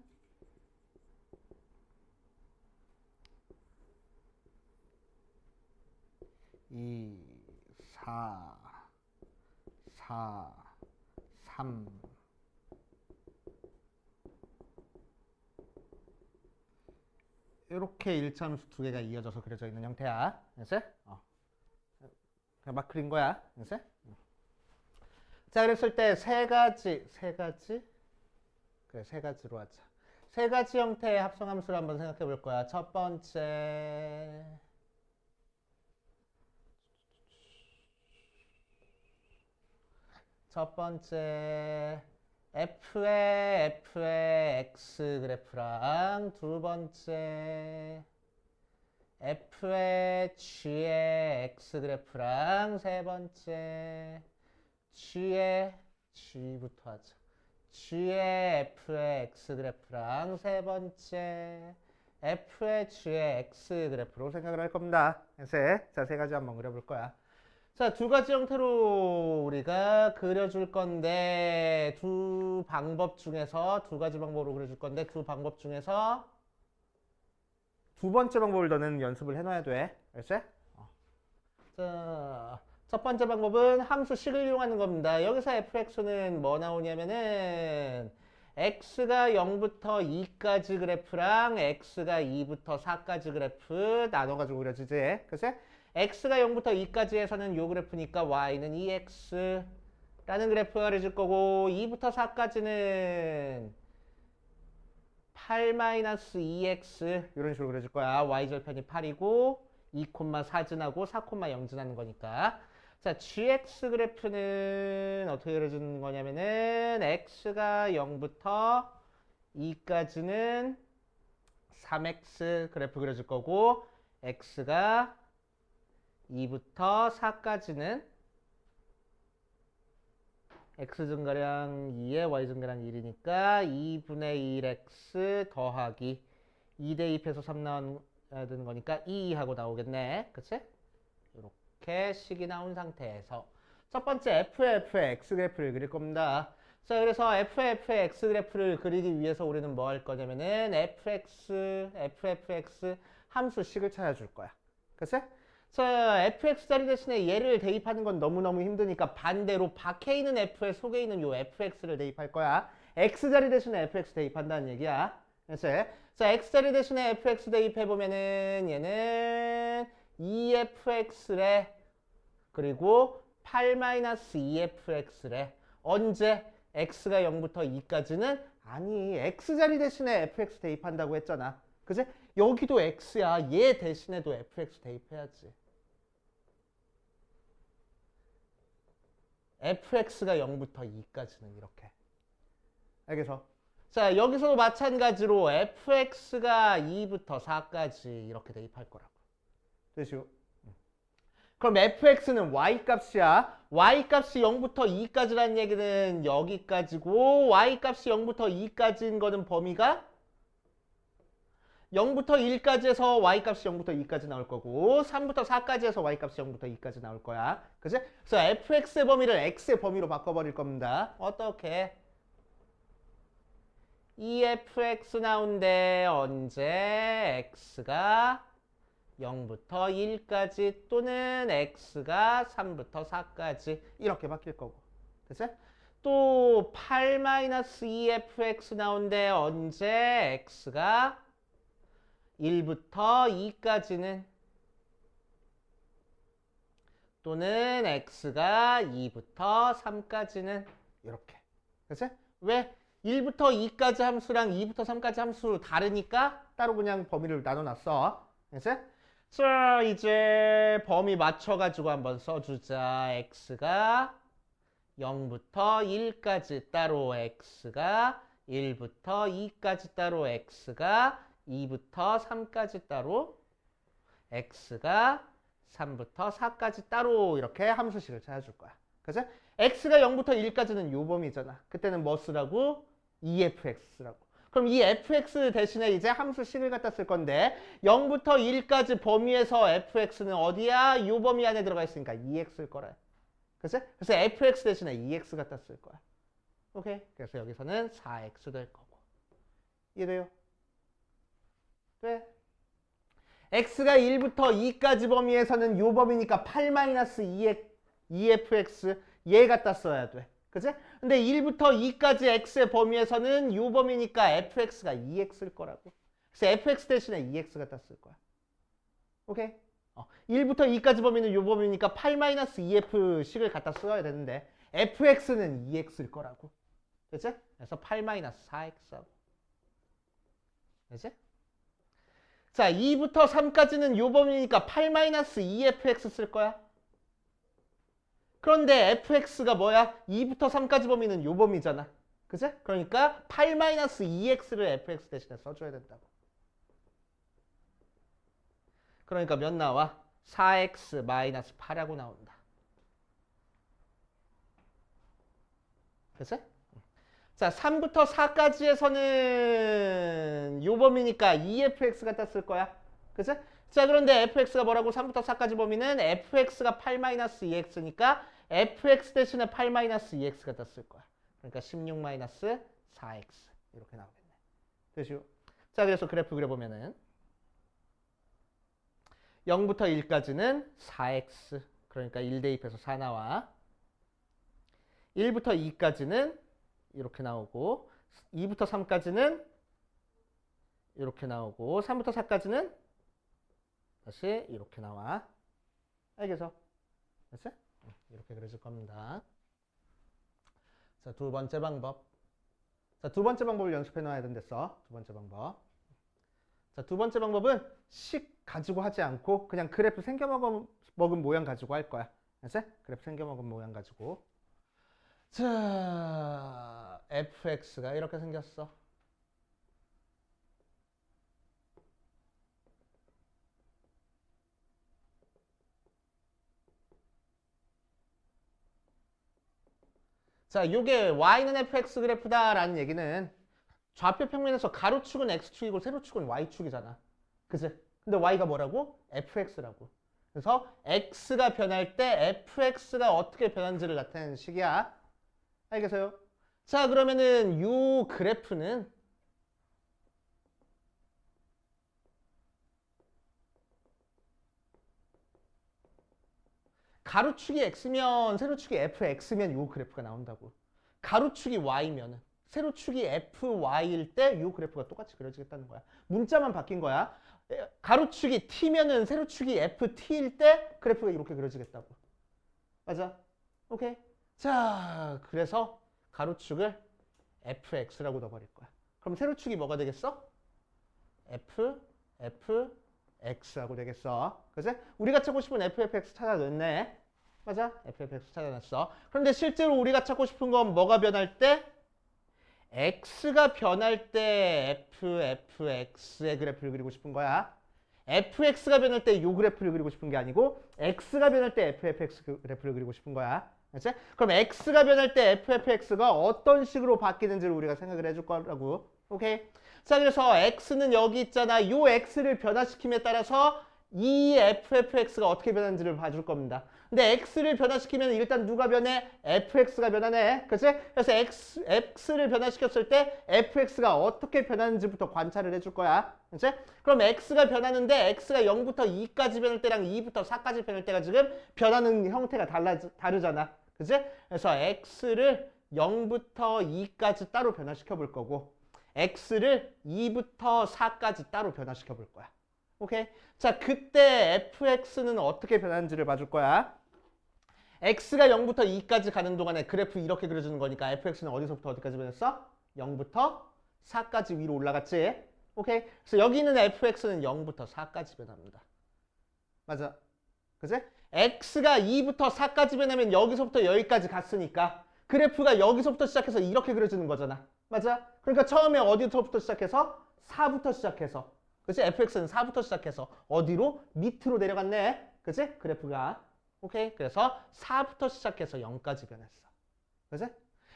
2, 4, 4, 3 이렇게 일차함수 두 개가 이어져서 그려져 있는 형태야. 알았지? 그냥 막 그린 거야. 알았지? 자, 그랬을 때 세 가지? 그래, 세 가지로 하자. 세 가지 형태의 합성함수를 한번 생각해 볼 거야. 첫 번째. f의 x 그래프랑 두 번째 f의 g의 x 그래프랑 세 번째 g부터 하자. g의 f의 x 그래프랑 세 번째 f의 g의 x 그래프로 생각을 할 겁니다. 자, 세 가지 한번 그려볼 거야. 자, 두 가지 형태로 우리가 그려줄 건데 두 방법 중에서 두 가지 방법으로 그려줄 건데 두 방법 중에서 두 번째 방법을 너는 연습을 해놔야 돼. 알았지? 자, 첫 번째 방법은 함수식을 이용하는 겁니다. 여기서 fx는 뭐 나오냐면은 x가 0부터 2까지 그래프랑 x가 2부터 4까지 그래프 나눠가지고 그려지지. 그치? x가 0부터 2까지에서는 요 그래프니까 y는 2x라는 그래프가 그려질 거고 2부터 4까지는 8-2x 이런 식으로 그려질 거야. y절편이 8이고 2, 4 지나고 4, 0 지나는 거니까. 자, gx 그래프는 어떻게 그려지는 거냐면은 x가 0부터 2까지는 3x 그래프 그려질 거고 x가 2부터 4까지는 x 증가량 2에 y 증가량 1이니까 2분의 1x 더하기 2대 2 해서 3 나와야 되는 거니까 2 하고 나오겠네. 그치? 이렇게 식이 나온 상태에서 첫 번째 f의 x 그래프를 그릴 겁니다. 자, 그래서 f의 x 그래프를 그리기 위해서 우리는 뭐 할 거냐면은 fx 함수식을 찾아줄 거야. 그치? 자, fx 자리 대신에 얘를 대입하는 건 너무너무 힘드니까 반대로 밖에 있는 f의 속에 있는 요 fx를 대입할 거야. x 자리 대신에 fx 대입한다는 얘기야. 그치? 자, x 자리 대신에 fx 대입해보면은 얘는 2fx래. 그리고 8-2fx래. 언제? x가 0부터 2까지는? 아니, x 자리 대신에 fx 대입한다고 했잖아. 그치? 여기도 x야. 얘 대신에도 fx 대입해야지. fx가 0부터 2까지는 이렇게. 알겠어? 자, 여기서도 마찬가지로 fx가 2부터 4까지 이렇게 대입할 거라고. 되시오? 그럼 fx는 y값이야. y값이 0부터 2까지라는 얘기는 여기까지고 y값이 0부터 2까지인 거는 범위가 0부터 1까지 해서 y값이 0부터 2까지 나올 거고 3부터 4까지 해서 y값이 0부터 2까지 나올 거야. 그치? 그래서 fx의 범위를 x의 범위로 바꿔버릴 겁니다. 어떻게? 2fx 나온대. 언제? x가 0부터 1까지 또는 x가 3부터 4까지 이렇게 바뀔 거고. 됐지? 또 8-2fx 나온대. 언제? x가 1부터 2까지는 또는 x가 2부터 3까지는 이렇게. 그치? 왜? 1부터 2까지 함수랑 2부터 3까지 함수 다르니까 따로 그냥 범위를 나눠놨어. 그치? 자, 이제 범위 맞춰가지고 한번 써주자. x가 0부터 1까지 따로 x가 1부터 2까지 따로 x가 2부터 3까지 따로 x가 3부터 4까지 따로 이렇게 함수식을 찾아줄 거야. 그죠? x가 0부터 1까지는 요 범위잖아. 그때는 뭐 쓰라고? 2fx 쓰라고. 그럼 이 fx 대신에 이제 함수식을 갖다 쓸 건데 0부터 1까지 범위에서 fx는 어디야? 요 범위 안에 들어가 있으니까 2x일 거래. 그치? 그래서 fx 대신에 2x 갖다 쓸 거야. 오케이? 그래서 여기서는 4x 될 거고. 이해돼요? 돼? x가 1부터 2까지 범위에서는 요 범위니까 8-2fx 얘 갖다 써야 돼. 그치? 근데 1부터 2까지 x의 범위에서는 요 범위니까 fx가 2x일 거라고. 그래서 fx 대신에 2x 갖다 쓸 거야. 오케이? 1부터 2까지 범위는 요 범위니까 8-2f 식을 갖다 써야 되는데 fx는 2x일 거라고. 그치? 그래서 8-4x하고. 그치? 자, 2부터 3까지는 요 범위니까 8-2fx 쓸 거야. 그런데 fx가 뭐야? 2부터 3까지 범위는 요 범위잖아. 그치? 그러니까 8-2x를 fx 대신에 써줘야 된다고. 그러니까 몇 나와? 4x-8하고 나온다. 그치? 자, 3부터 4까지에서는 요 범위니까 2fx 갖다 쓸 거야. 그치? 자, 그런데 fx가 뭐라고? 3부터 4까지 범위는 fx가 8-2x니까 fx 대신에 8-2x 갖다 쓸 거야. 그러니까 16-4x 이렇게 나오겠네. 되시오? 자, 그래서 그래프 그려보면은 0부터 1까지는 4x 그러니까 1 대입해서 4 나와. 1부터 2까지는 이렇게 나오고 2부터 3까지는 이렇게 나오고 3부터 4까지는 다시 이렇게 나와. 알겠어? 됐어? 이렇게 그려줄 겁니다. 자, 두 번째 방법. 자, 두 번째 방법을 연습해 놔야 된댔어. 두 번째 방법. 자, 두 번째 방법은 식 가지고 하지 않고 그냥 그래프 생겨먹은 모양 가지고 할 거야. 됐어? 그래프 생겨먹은 모양 가지고. 자, fx가 이렇게 생겼어. 자, 요게 y는 fx 그래프다라는 얘기는 좌표 평면에서 가로축은 x축이고 세로축은 y축이잖아. 그치? 근데 y가 뭐라고? fx라고. 그래서 x가 변할 때 fx가 어떻게 변하는지를 나타내는 식이야. 알겠어요? 자, 그러면은 요 그래프는 가로축이 x면 세로축이 fx면 요 그래프가 나온다고. 가로축이 y면은 세로축이 fy일 때 요 그래프가 똑같이 그려지겠다는 거야. 문자만 바뀐 거야. 가로축이 t면은 세로축이 ft일 때 그래프가 이렇게 그려지겠다고. 맞아? 오케이? 자, 그래서 가로축을 fx라고 넣어버릴 거야. 그럼 세로축이 뭐가 되겠어? fx라고 되겠어. 그치? 우리가 찾고 싶은 ffx 찾아냈네. 맞아? ffx 찾아냈어. 그런데 실제로 우리가 찾고 싶은 건 뭐가 변할 때? x가 변할 때 ffx의 그래프를 그리고 싶은 거야. fx가 변할 때 이 그래프를 그리고 싶은 게 아니고 x가 변할 때 ffx 그래프를 그리고 싶은 거야. 그치? 그럼 x가 변할 때 ffx가 어떤 식으로 바뀌는지를 우리가 생각을 해줄 거라고. 오케이? 자, 그래서 x는 여기 있잖아. 이 x를 변화시킴에 따라서 이 ffx가 어떻게 변하는지를 봐줄 겁니다. 근데 x를 변화시키면 일단 누가 변해? fx가 변하네. 그치? 그래서 x를 변화시켰을 때 fx가 어떻게 변하는지부터 관찰을 해줄 거야. 그치? 그럼 x가 변하는데 x가 0부터 2까지 변할 때랑 2부터 4까지 변할 때가 지금 변하는 형태가 다르잖아. 그치? 그래서 x를 0부터 2까지 따로 변화시켜 볼 거고 x를 2부터 4까지 따로 변화시켜 볼 거야. 오케이? 자, 그때 fx는 어떻게 변하는지를 봐줄 거야. x가 0부터 2까지 가는 동안에 그래프 이렇게 그려주는 거니까 fx는 어디서부터 어디까지 변했어? 0부터 4까지 위로 올라갔지? 오케이? 그래서 여기 있는 fx는 0부터 4까지 변합니다. 맞아. 그지? x가 2부터 4까지 변하면 여기서부터 여기까지 갔으니까 그래프가 여기서부터 시작해서 이렇게 그려지는 거잖아. 맞아? 그러니까 처음에 어디서부터 시작해서 4부터 시작해서 그치? fx는 4부터 시작해서 어디로? 밑으로 내려갔네. 그치? 그래프가. 오케이? 그래서 4부터 시작해서 0까지 변했어. 그치?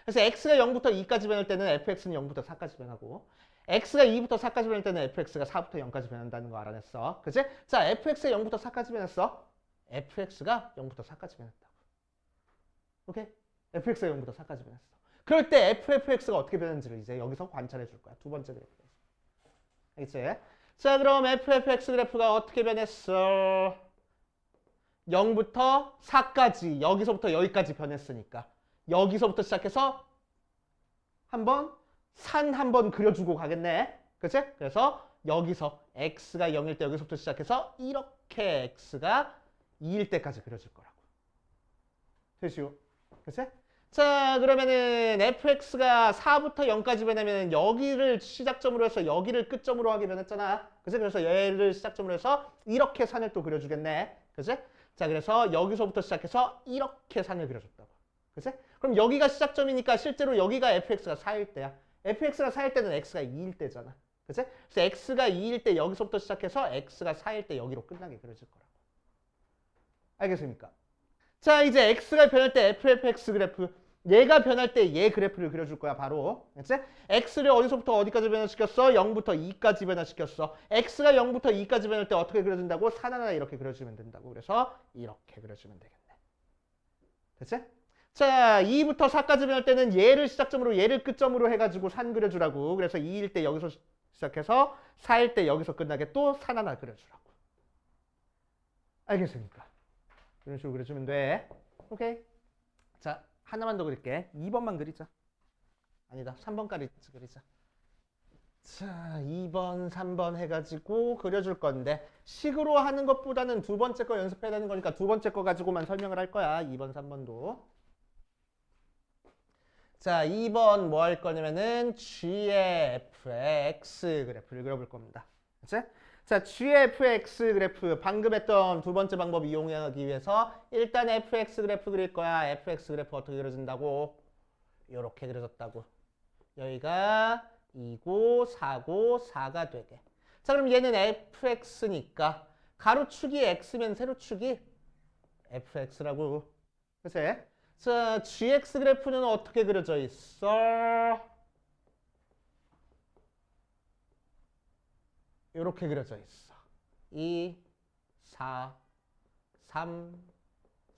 그래서 x가 0부터 2까지 변할 때는 fx는 0부터 4까지 변하고 x가 2부터 4까지 변할 때는 fx가 4부터 0까지 변한다는 거 알아냈어. 그치? 자, fx가 0부터 4까지 변했어. fx가 0부터 4까지 변했다고. 오케이? fx가 0부터 4까지 변했어. 그럴 때 ffx가 어떻게 변했는지를 이제 여기서 관찰해 줄 거야. 두 번째 그래프. 알겠지? 자, 그럼 ffx 그래프가 어떻게 변했어? 0부터 4까지, 여기서부터 여기까지 변했으니까 여기서부터 시작해서 한번 산 한번 그려주고 가겠네. 그치? 그래서 여기서 x가 0일 때 여기서부터 시작해서 이렇게 x가 2일 때까지 그려질 거라고. 되시오. 그치? 자, 그러면은 fx가 4부터 0까지 변하면 여기를 시작점으로 해서 여기를 끝점으로 하게 변했잖아. 그치? 그래서 얘를 시작점으로 해서 이렇게 산을 또 그려주겠네. 그치? 자, 그래서 여기서부터 시작해서 이렇게 산을 그려줬다고. 그치? 그럼 여기가 시작점이니까 실제로 여기가 fx가 4일 때야. fx가 4일 때는 x가 2일 때잖아. 그치? 그래서 x가 2일 때 여기서부터 시작해서 x가 4일 때 여기로 끝나게 그려질 거라고. 알겠습니까? 자, 이제 x가 변할 때 ffx 그래프, 얘가 변할 때 얘 그래프를 그려줄 거야, 바로. 그치? x를 어디서부터 어디까지 변화시켰어? 0부터 2까지 변화시켰어. x가 0부터 2까지 변할 때 어떻게 그려진다고? 산 하나 이렇게 그려주면 된다고. 그래서 이렇게 그려주면 되겠네. 됐지? 자, 2부터 4까지 변할 때는 얘를 시작점으로 얘를 끝점으로 해가지고 산 그려주라고. 그래서 2일 때 여기서 시작해서 4일 때 여기서 끝나게 또 산 하나 그려주라고. 알겠습니까? 이런 식으로 그려주면 돼. 오케이. 자, 하나만 더 그릴게. 2번만 그리자. 아니다. 3번까지 그리자. 자, 2번, 3번 해가지고 그려줄 건데 식으로 하는 것보다는 두 번째 거 연습해야 되는 거니까 두 번째 거 가지고만 설명을 할 거야. 2번, 3번도. 자, 2번 뭐 할 거냐면은 g의 fx 그래프를 그려볼 겁니다. 그치? 자, gfx 그래프 방금 했던 두 번째 방법 이용하기 위해서 일단 fx 그래프 그릴 거야. fx 그래프 어떻게 그려진다고? 이렇게 그려졌다고. 여기가 2고 4고 4가 되게. 자, 그럼 얘는 fx니까 가로축이 x면 세로축이 fx라고. 그치? 자, gx 그래프는 어떻게 그려져 있어? 이렇게 그려져 있어. 2, 4, 3,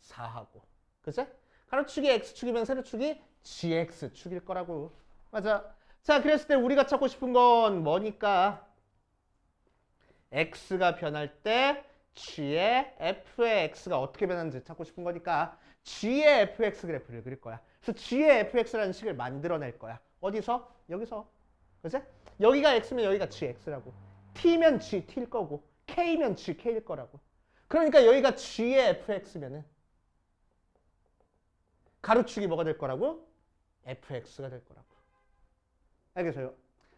4하고. 그치? 가로축이 x축이면 세로축이 gx축일 거라고. 맞아. 자, 그랬을 때 우리가 찾고 싶은 건 뭐니까? x가 변할 때 g의 f의 x가 어떻게 변하는지 찾고 싶은 거니까 g의 fx 그래프를 그릴 거야. 그래서 g의 fx라는 식을 만들어낼 거야. 어디서? 여기서. 그치? 여기가 x면 여기가 gx라고. t면 g, t일 거고 k면 g, k일 거라고. 그러니까 여기가 g의 fx면은 가로축이 뭐가 될 거라고? fx가 될 거라고. 알겠어요?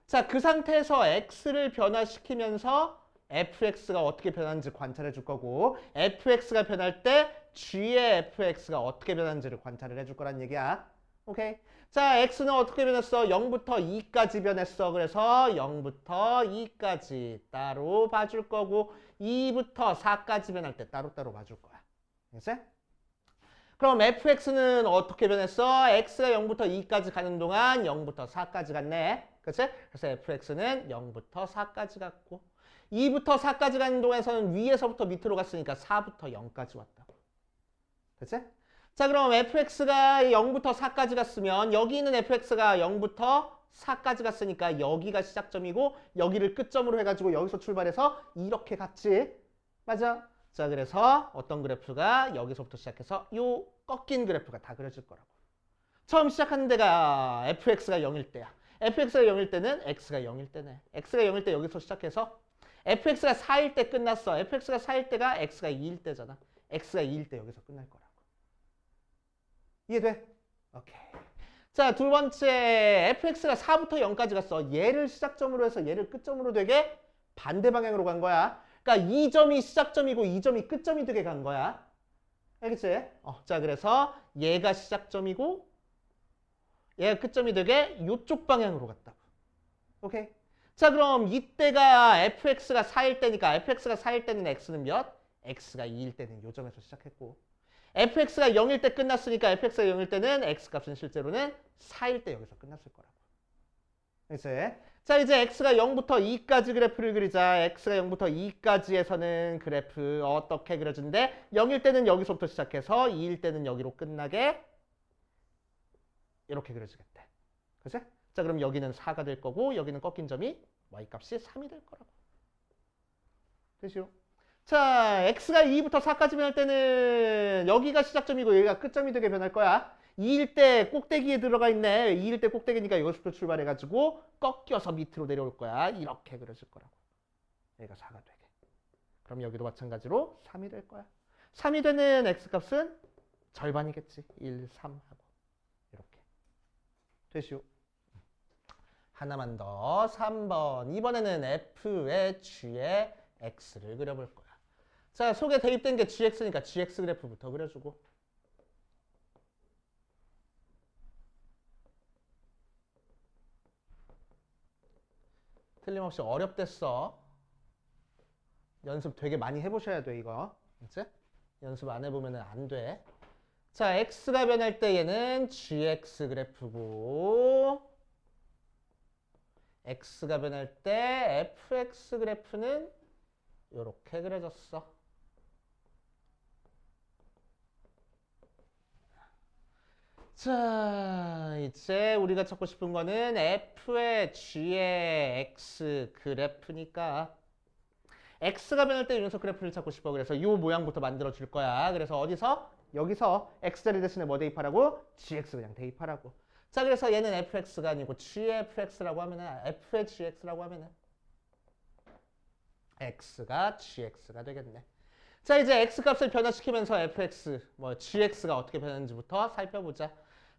자, 그 상태에서 x를 변화시키면서 fx가 어떻게 변하는지 관찰해 줄 거고 fx가 변할 때 g의 fx가 어떻게 변하는지를 관찰을 해줄 거란 얘기야. 오케이? 자, x는 어떻게 변했어? 0부터 2까지 변했어. 그래서 0부터 2까지 따로 봐줄 거고 2부터 4까지 변할 때 따로따로 봐줄 거야. 알겠지? 그럼 fx는 어떻게 변했어? x가 0부터 2까지 가는 동안 0부터 4까지 갔네. 그치? 그래서 fx는 0부터 4까지 갔고 2부터 4까지 가는 동안에서는 위에서부터 밑으로 갔으니까 4부터 0까지 왔다고. 그치? 자, 그럼 fx가 0부터 4까지 갔으면 여기 있는 fx가 0부터 4까지 갔으니까 여기가 시작점이고 여기를 끝점으로 해가지고 여기서 출발해서 이렇게 갔지. 맞아? 자, 그래서 어떤 그래프가 여기서부터 시작해서 요 꺾인 그래프가 다 그려질 거라고. 처음 시작하는 데가 fx가 0일 때야. fx가 0일 때는 x가 0일 때네. x가 0일 때 여기서 시작해서 fx가 4일 때 끝났어. fx가 4일 때가 x가 2일 때잖아. x가 2일 때 여기서 끝날 거라고. 이해돼? 오케이. 자, 두 번째 fx가 4부터 0까지 갔어. 얘를 시작점으로 해서 얘를 끝점으로 되게 반대 방향으로 간 거야. 그러니까 이 점이 시작점이고 이 점이 끝점이 되게 간 거야. 알겠지? 자, 그래서 얘가 시작점이고 얘가 끝점이 되게 이쪽 방향으로 갔다고. 오케이? 자, 그럼 이때가 fx가 4일 때니까 fx가 4일 때는 x는 몇? x가 2일 때는 요 점에서 시작했고 fx가 0일 때 끝났으니까 fx가 0일 때는 x값은 실제로는 4일 때 여기서 끝났을 거라고. 알겠지? 자, 이제 x가 0부터 2까지 그래프를 그리자. x가 0부터 2까지에서는 그래프 어떻게 그려진대? 0일 때는 여기서부터 시작해서 2일 때는 여기로 끝나게 이렇게 그려지겠대. 그치? 자, 그럼 여기는 4가 될 거고 여기는 꺾인 점이 y값이 3이 될 거라고. 되시오? 자, x가 2부터 4까지 변할 때는 여기가 시작점이고 여기가 끝점이 되게 변할 거야. 2일 때 꼭대기에 들어가 있네. 2일 때 꼭대기니까 이것부터 출발해가지고 꺾여서 밑으로 내려올 거야. 이렇게 그려질 거라고. 여기가 4가 되게. 그럼 여기도 마찬가지로 3이 될 거야. 3이 되는 x값은 절반이겠지. 1, 3 하고. 이렇게. 되시오? 하나만 더. 3번. 이번에는 f의 g의 x를 그려볼 거야. 자, 속에 대입된 게 gx니까 gx 그래프부터 그려주고. 틀림없이 어렵댔어. 연습 되게 많이 해보셔야 돼, 이거. 그치? 연습 안 해보면 안 돼. 자, x가 변할 때 얘는 gx 그래프고 x가 변할 때 fx 그래프는 이렇게 그려졌어. 자, 이제 우리가 찾고 싶은 거는 f의 g의 x 그래프니까 x가 변할 때 이 녀석 그래프를 찾고 싶어. 그래서 이 모양부터 만들어 줄 거야. 그래서 어디서? 여기서 x자리 대신에 뭐 대입하라고? gx 그냥 대입하라고. 자, 그래서 얘는 fx가 아니고 gfx라고 하면은 f의 gx라고 하면은 x가 gx가 되겠네. 자, 이제 x값을 변화시키면서 fx, gx가 어떻게 변하는지부터 살펴보자.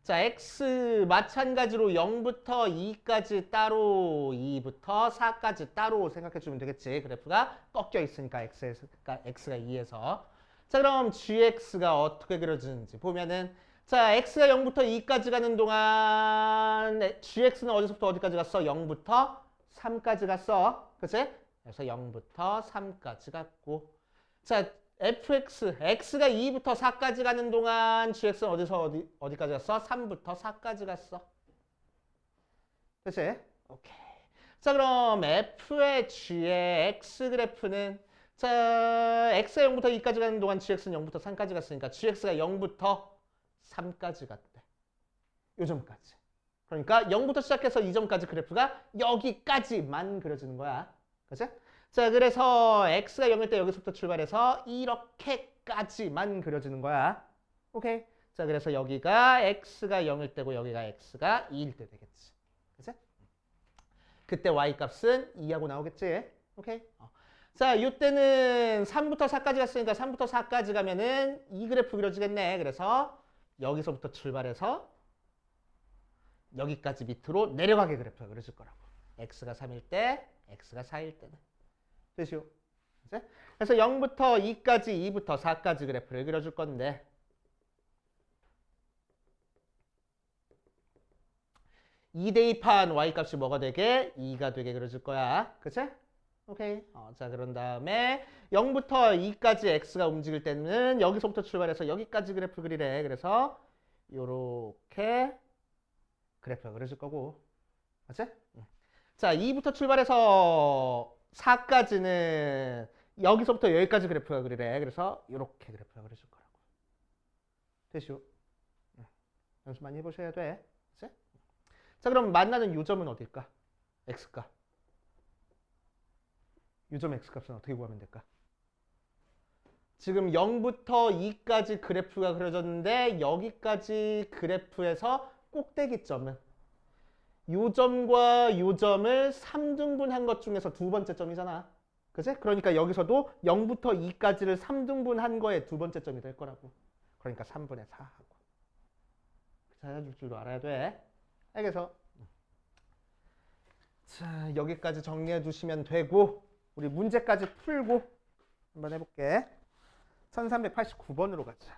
자, x 마찬가지로 0부터 2까지 따로, 2부터 4까지 따로 생각해주면 되겠지. 그래프가 꺾여 있으니까 x가 2에서. 자, 그럼 gx가 어떻게 그려지는지 보면은 자, x가 0부터 2까지 가는 동안 gx는 어디서부터 어디까지 갔어? 0부터 3까지 갔어. 그치? 그래서 0부터 3까지 갔고 자, x가 2부터 4까지 가는 동안 gx는 어디서 어디까지 갔어? 3부터 4까지 갔어. 그치? 오케이. 자, 그럼 f의 g의 x 그래프는 자, x가 0부터 2까지 가는 동안 gx는 0부터 3까지 갔으니까 gx가 0부터 3까지 갔대. 요 점까지. 그러니까 0부터 시작해서 이 점까지 그래프가 여기까지만 그려지는 거야. 그치? 자, 그래서 x가 0일 때 여기서부터 출발해서 이렇게까지만 그려지는 거야. 오케이? 자, 그래서 여기가 x가 0일 때고 여기가 x가 2일 때 되겠지. 그치? 그때 y값은 2하고 나오겠지? 오케이? 자, 이때는 3부터 4까지 갔으니까 3부터 4까지 가면은 이 그래프 그려지겠네. 그래서 여기서부터 출발해서 여기까지 밑으로 내려가게 그래프가 그려질 거라고. x가 3일 때, x가 4일 때는. 되시오? 그래서 0부터 2까지, 2부터 4까지 그래프를 그려줄 건데 2 대입한 y값이 뭐가 되게? 2가 되게 그려질 거야. 그치? 오케이. 자, 그런 다음에 0부터 2까지 x가 움직일 때는 여기서부터 출발해서 여기까지 그래프 그리래. 그래서 요렇게 그래프가 그려질 거고. 맞지? 자, 2부터 출발해서 4까지는 여기서부터 여기까지 그래프가 그리래. 그래서 이렇게 그래프가 그려질 거라고. 되시오? 연습 많이 해보셔야 돼. 그치? 자, 그럼 만나는 요점은 어딜까? x값. 요점 x값은 어떻게 구하면 될까? 지금 0부터 2까지 그래프가 그려졌는데 여기까지 그래프에서 꼭대기점은 요점과 요점을 3등분한 것 중에서 두 번째 점이잖아. 그치? 그러니까 여기서도 0부터 2까지를 3등분한 거에 두 번째 점이 될 거라고. 그러니까 3분의 4 하고. 찾아줄 줄도 알아야 돼. 알겠어? 자, 여기까지 정리해 두시면 되고 우리 문제까지 풀고 한번 해볼게. 1389번으로 가자.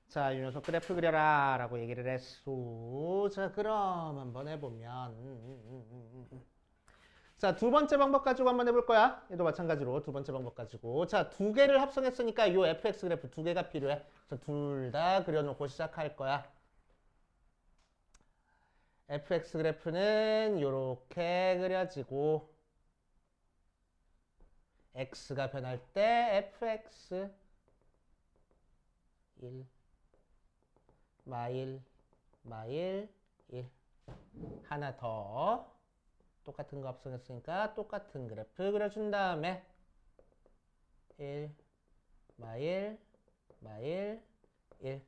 자, 이 녀석 그래프 그려라 라고 얘기를 했소. 자, 그럼 한번 해보면 자, 두 번째 방법 가지고 한번 해볼 거야. 얘도 마찬가지로 두 번째 방법 가지고. 자, 두 개를 합성했으니까 이 fx 그래프 두 개가 필요해. 그래서 둘 다 그려놓고 시작할 거야. fx 그래프는 이렇게 그려지고 x가 변할 때 fx 1 마일 1 하나 더 똑같은 거 합성했으니까 똑같은 그래프 그려준 다음에 1 마일 1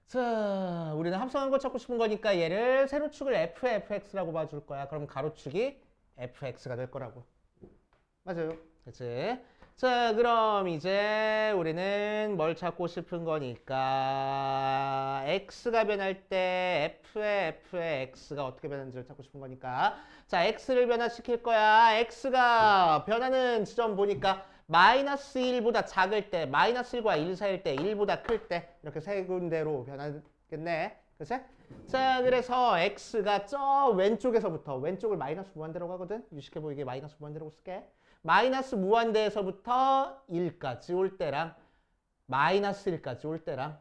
자, 우리는 합성한 거 찾고 싶은 거니까 얘를 세로축을 fx라고 봐줄 거야. 그럼 가로축이 fx가 될 거라고. 맞아요. 그치? 자, 그럼 이제 우리는 뭘 찾고 싶은 거니까 x가 변할 때 f의 x가 어떻게 변하는지를 찾고 싶은 거니까 자, x를 변화시킬 거야. x가 변하는 지점 보니까 마이너스 1보다 작을 때, 마이너스 1과 1 사이일 때, 1보다 클 때 이렇게 세 군데로 변하겠네. 그치? 자, 그래서 x가 저 왼쪽에서부터 왼쪽을 마이너스 무한대라고 하거든. 유식해 보이게 마이너스 무한대라고 쓸게. 마이너스 무한대에서부터 1까지 올 때랑 마이너스 1까지 올 때랑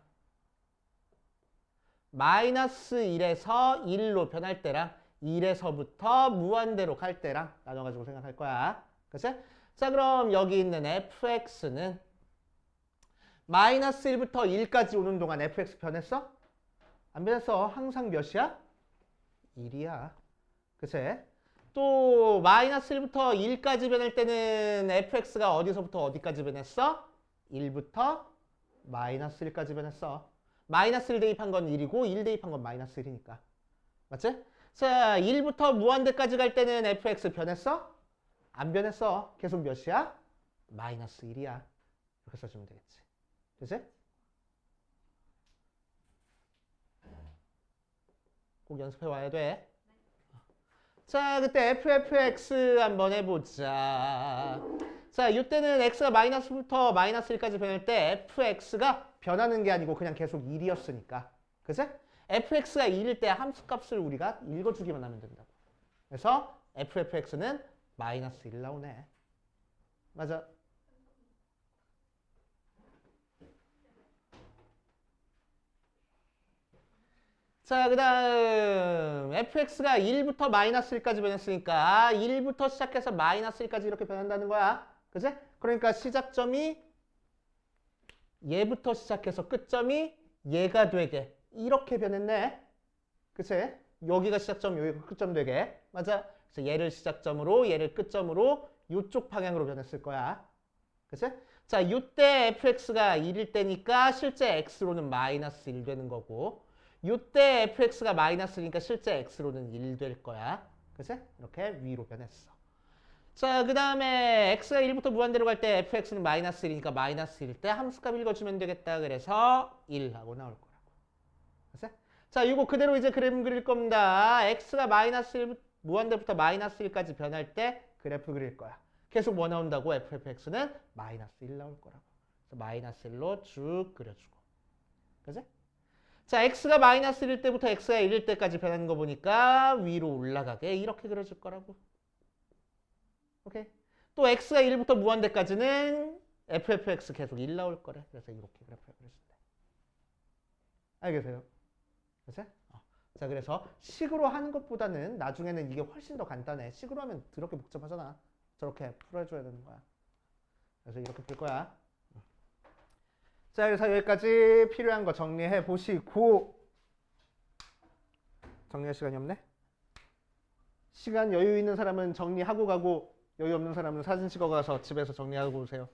마이너스 1에서 1로 변할 때랑 1에서부터 무한대로 갈 때랑 나눠가지고 생각할 거야. 그치? 자, 그럼 여기 있는 fx는 마이너스 1부터 1까지 오는 동안 fx 변했어? 안 변했어. 항상 몇이야? 1이야. 그치? 또 마이너스 1부터 1까지 변할 때는 fx가 어디서부터 어디까지 변했어? 1부터 마이너스 1까지 변했어. 마이너스 1 대입한 건 1이고 1 대입한 건 마이너스 1이니까. 맞지? 자, 1부터 무한대까지 갈 때는 fx 변했어? 안 변했어. 계속 몇이야? 마이너스 1이야. 이렇게 써주면 되겠지. 그치? 꼭 연습해 와야 돼. 자, 그때 fx 한번 해보자. 자, 이때는 x가 마이너스부터 마이너스 1까지 변할 때 fx가 변하는 게 아니고 그냥 계속 1이었으니까. 그치? fx가 1일 때 함수값을 우리가 읽어주기만 하면 된다고. 그래서 fx는 마이너스 1 나오네. 맞아. 자, 그 다음 fx가 1부터 마이너스 1까지 변했으니까 1부터 시작해서 마이너스 1까지 이렇게 변한다는 거야. 그치? 그러니까 시작점이 얘부터 시작해서 끝점이 얘가 되게 이렇게 변했네. 그치? 여기가 시작점, 여기가 끝점 되게. 맞아? 그래서 얘를 시작점으로, 얘를 끝점으로 이쪽 방향으로 변했을 거야. 그치? 자, 이때 fx가 1일 때니까 실제 x로는 마이너스 1 되는 거고 이때 fx가 마이너스니까 실제 x로는 1 될 거야. 그치? 이렇게 위로 변했어. 자, 그 다음에 x가 1부터 무한대로 갈 때 fx는 마이너스 1이니까 마이너스 1일 때 함수값 읽어주면 되겠다. 그래서 1 하고 나올 거라고. 그치? 자, 이거 그대로 이제 그림 그릴 겁니다. x가 마이너스 1, 무한대부터 마이너스 1까지 변할 때 그래프 그릴 거야. 계속 뭐 나온다고? fx는 마이너스 1 나올 거라고. 그래서 마이너스 1로 쭉 그려주고. 그치? 자, x가 마이너스 1일 때부터 x가 1일 때까지 변하는 거 보니까 위로 올라가게 이렇게 그려줄 거라고. 오케이. 또 x가 1부터 무한대까지는 fx 계속 1 나올 거래. 그래서 이렇게 그래프를 그려준대. 알겠어요? 그치? 자, 그래서 식으로 하는 것보다는 나중에는 이게 훨씬 더 간단해. 식으로 하면 더럽게 복잡하잖아. 저렇게 풀어줘야 되는 거야. 그래서 이렇게 풀 거야. 자, 그래서 여기까지 필요한 거 정리해 보시고 정리할 시간이 없네? 시간 여유 있는 사람은 정리하고 가고 여유 없는 사람은 사진 찍어 가서 집에서 정리하고 오세요.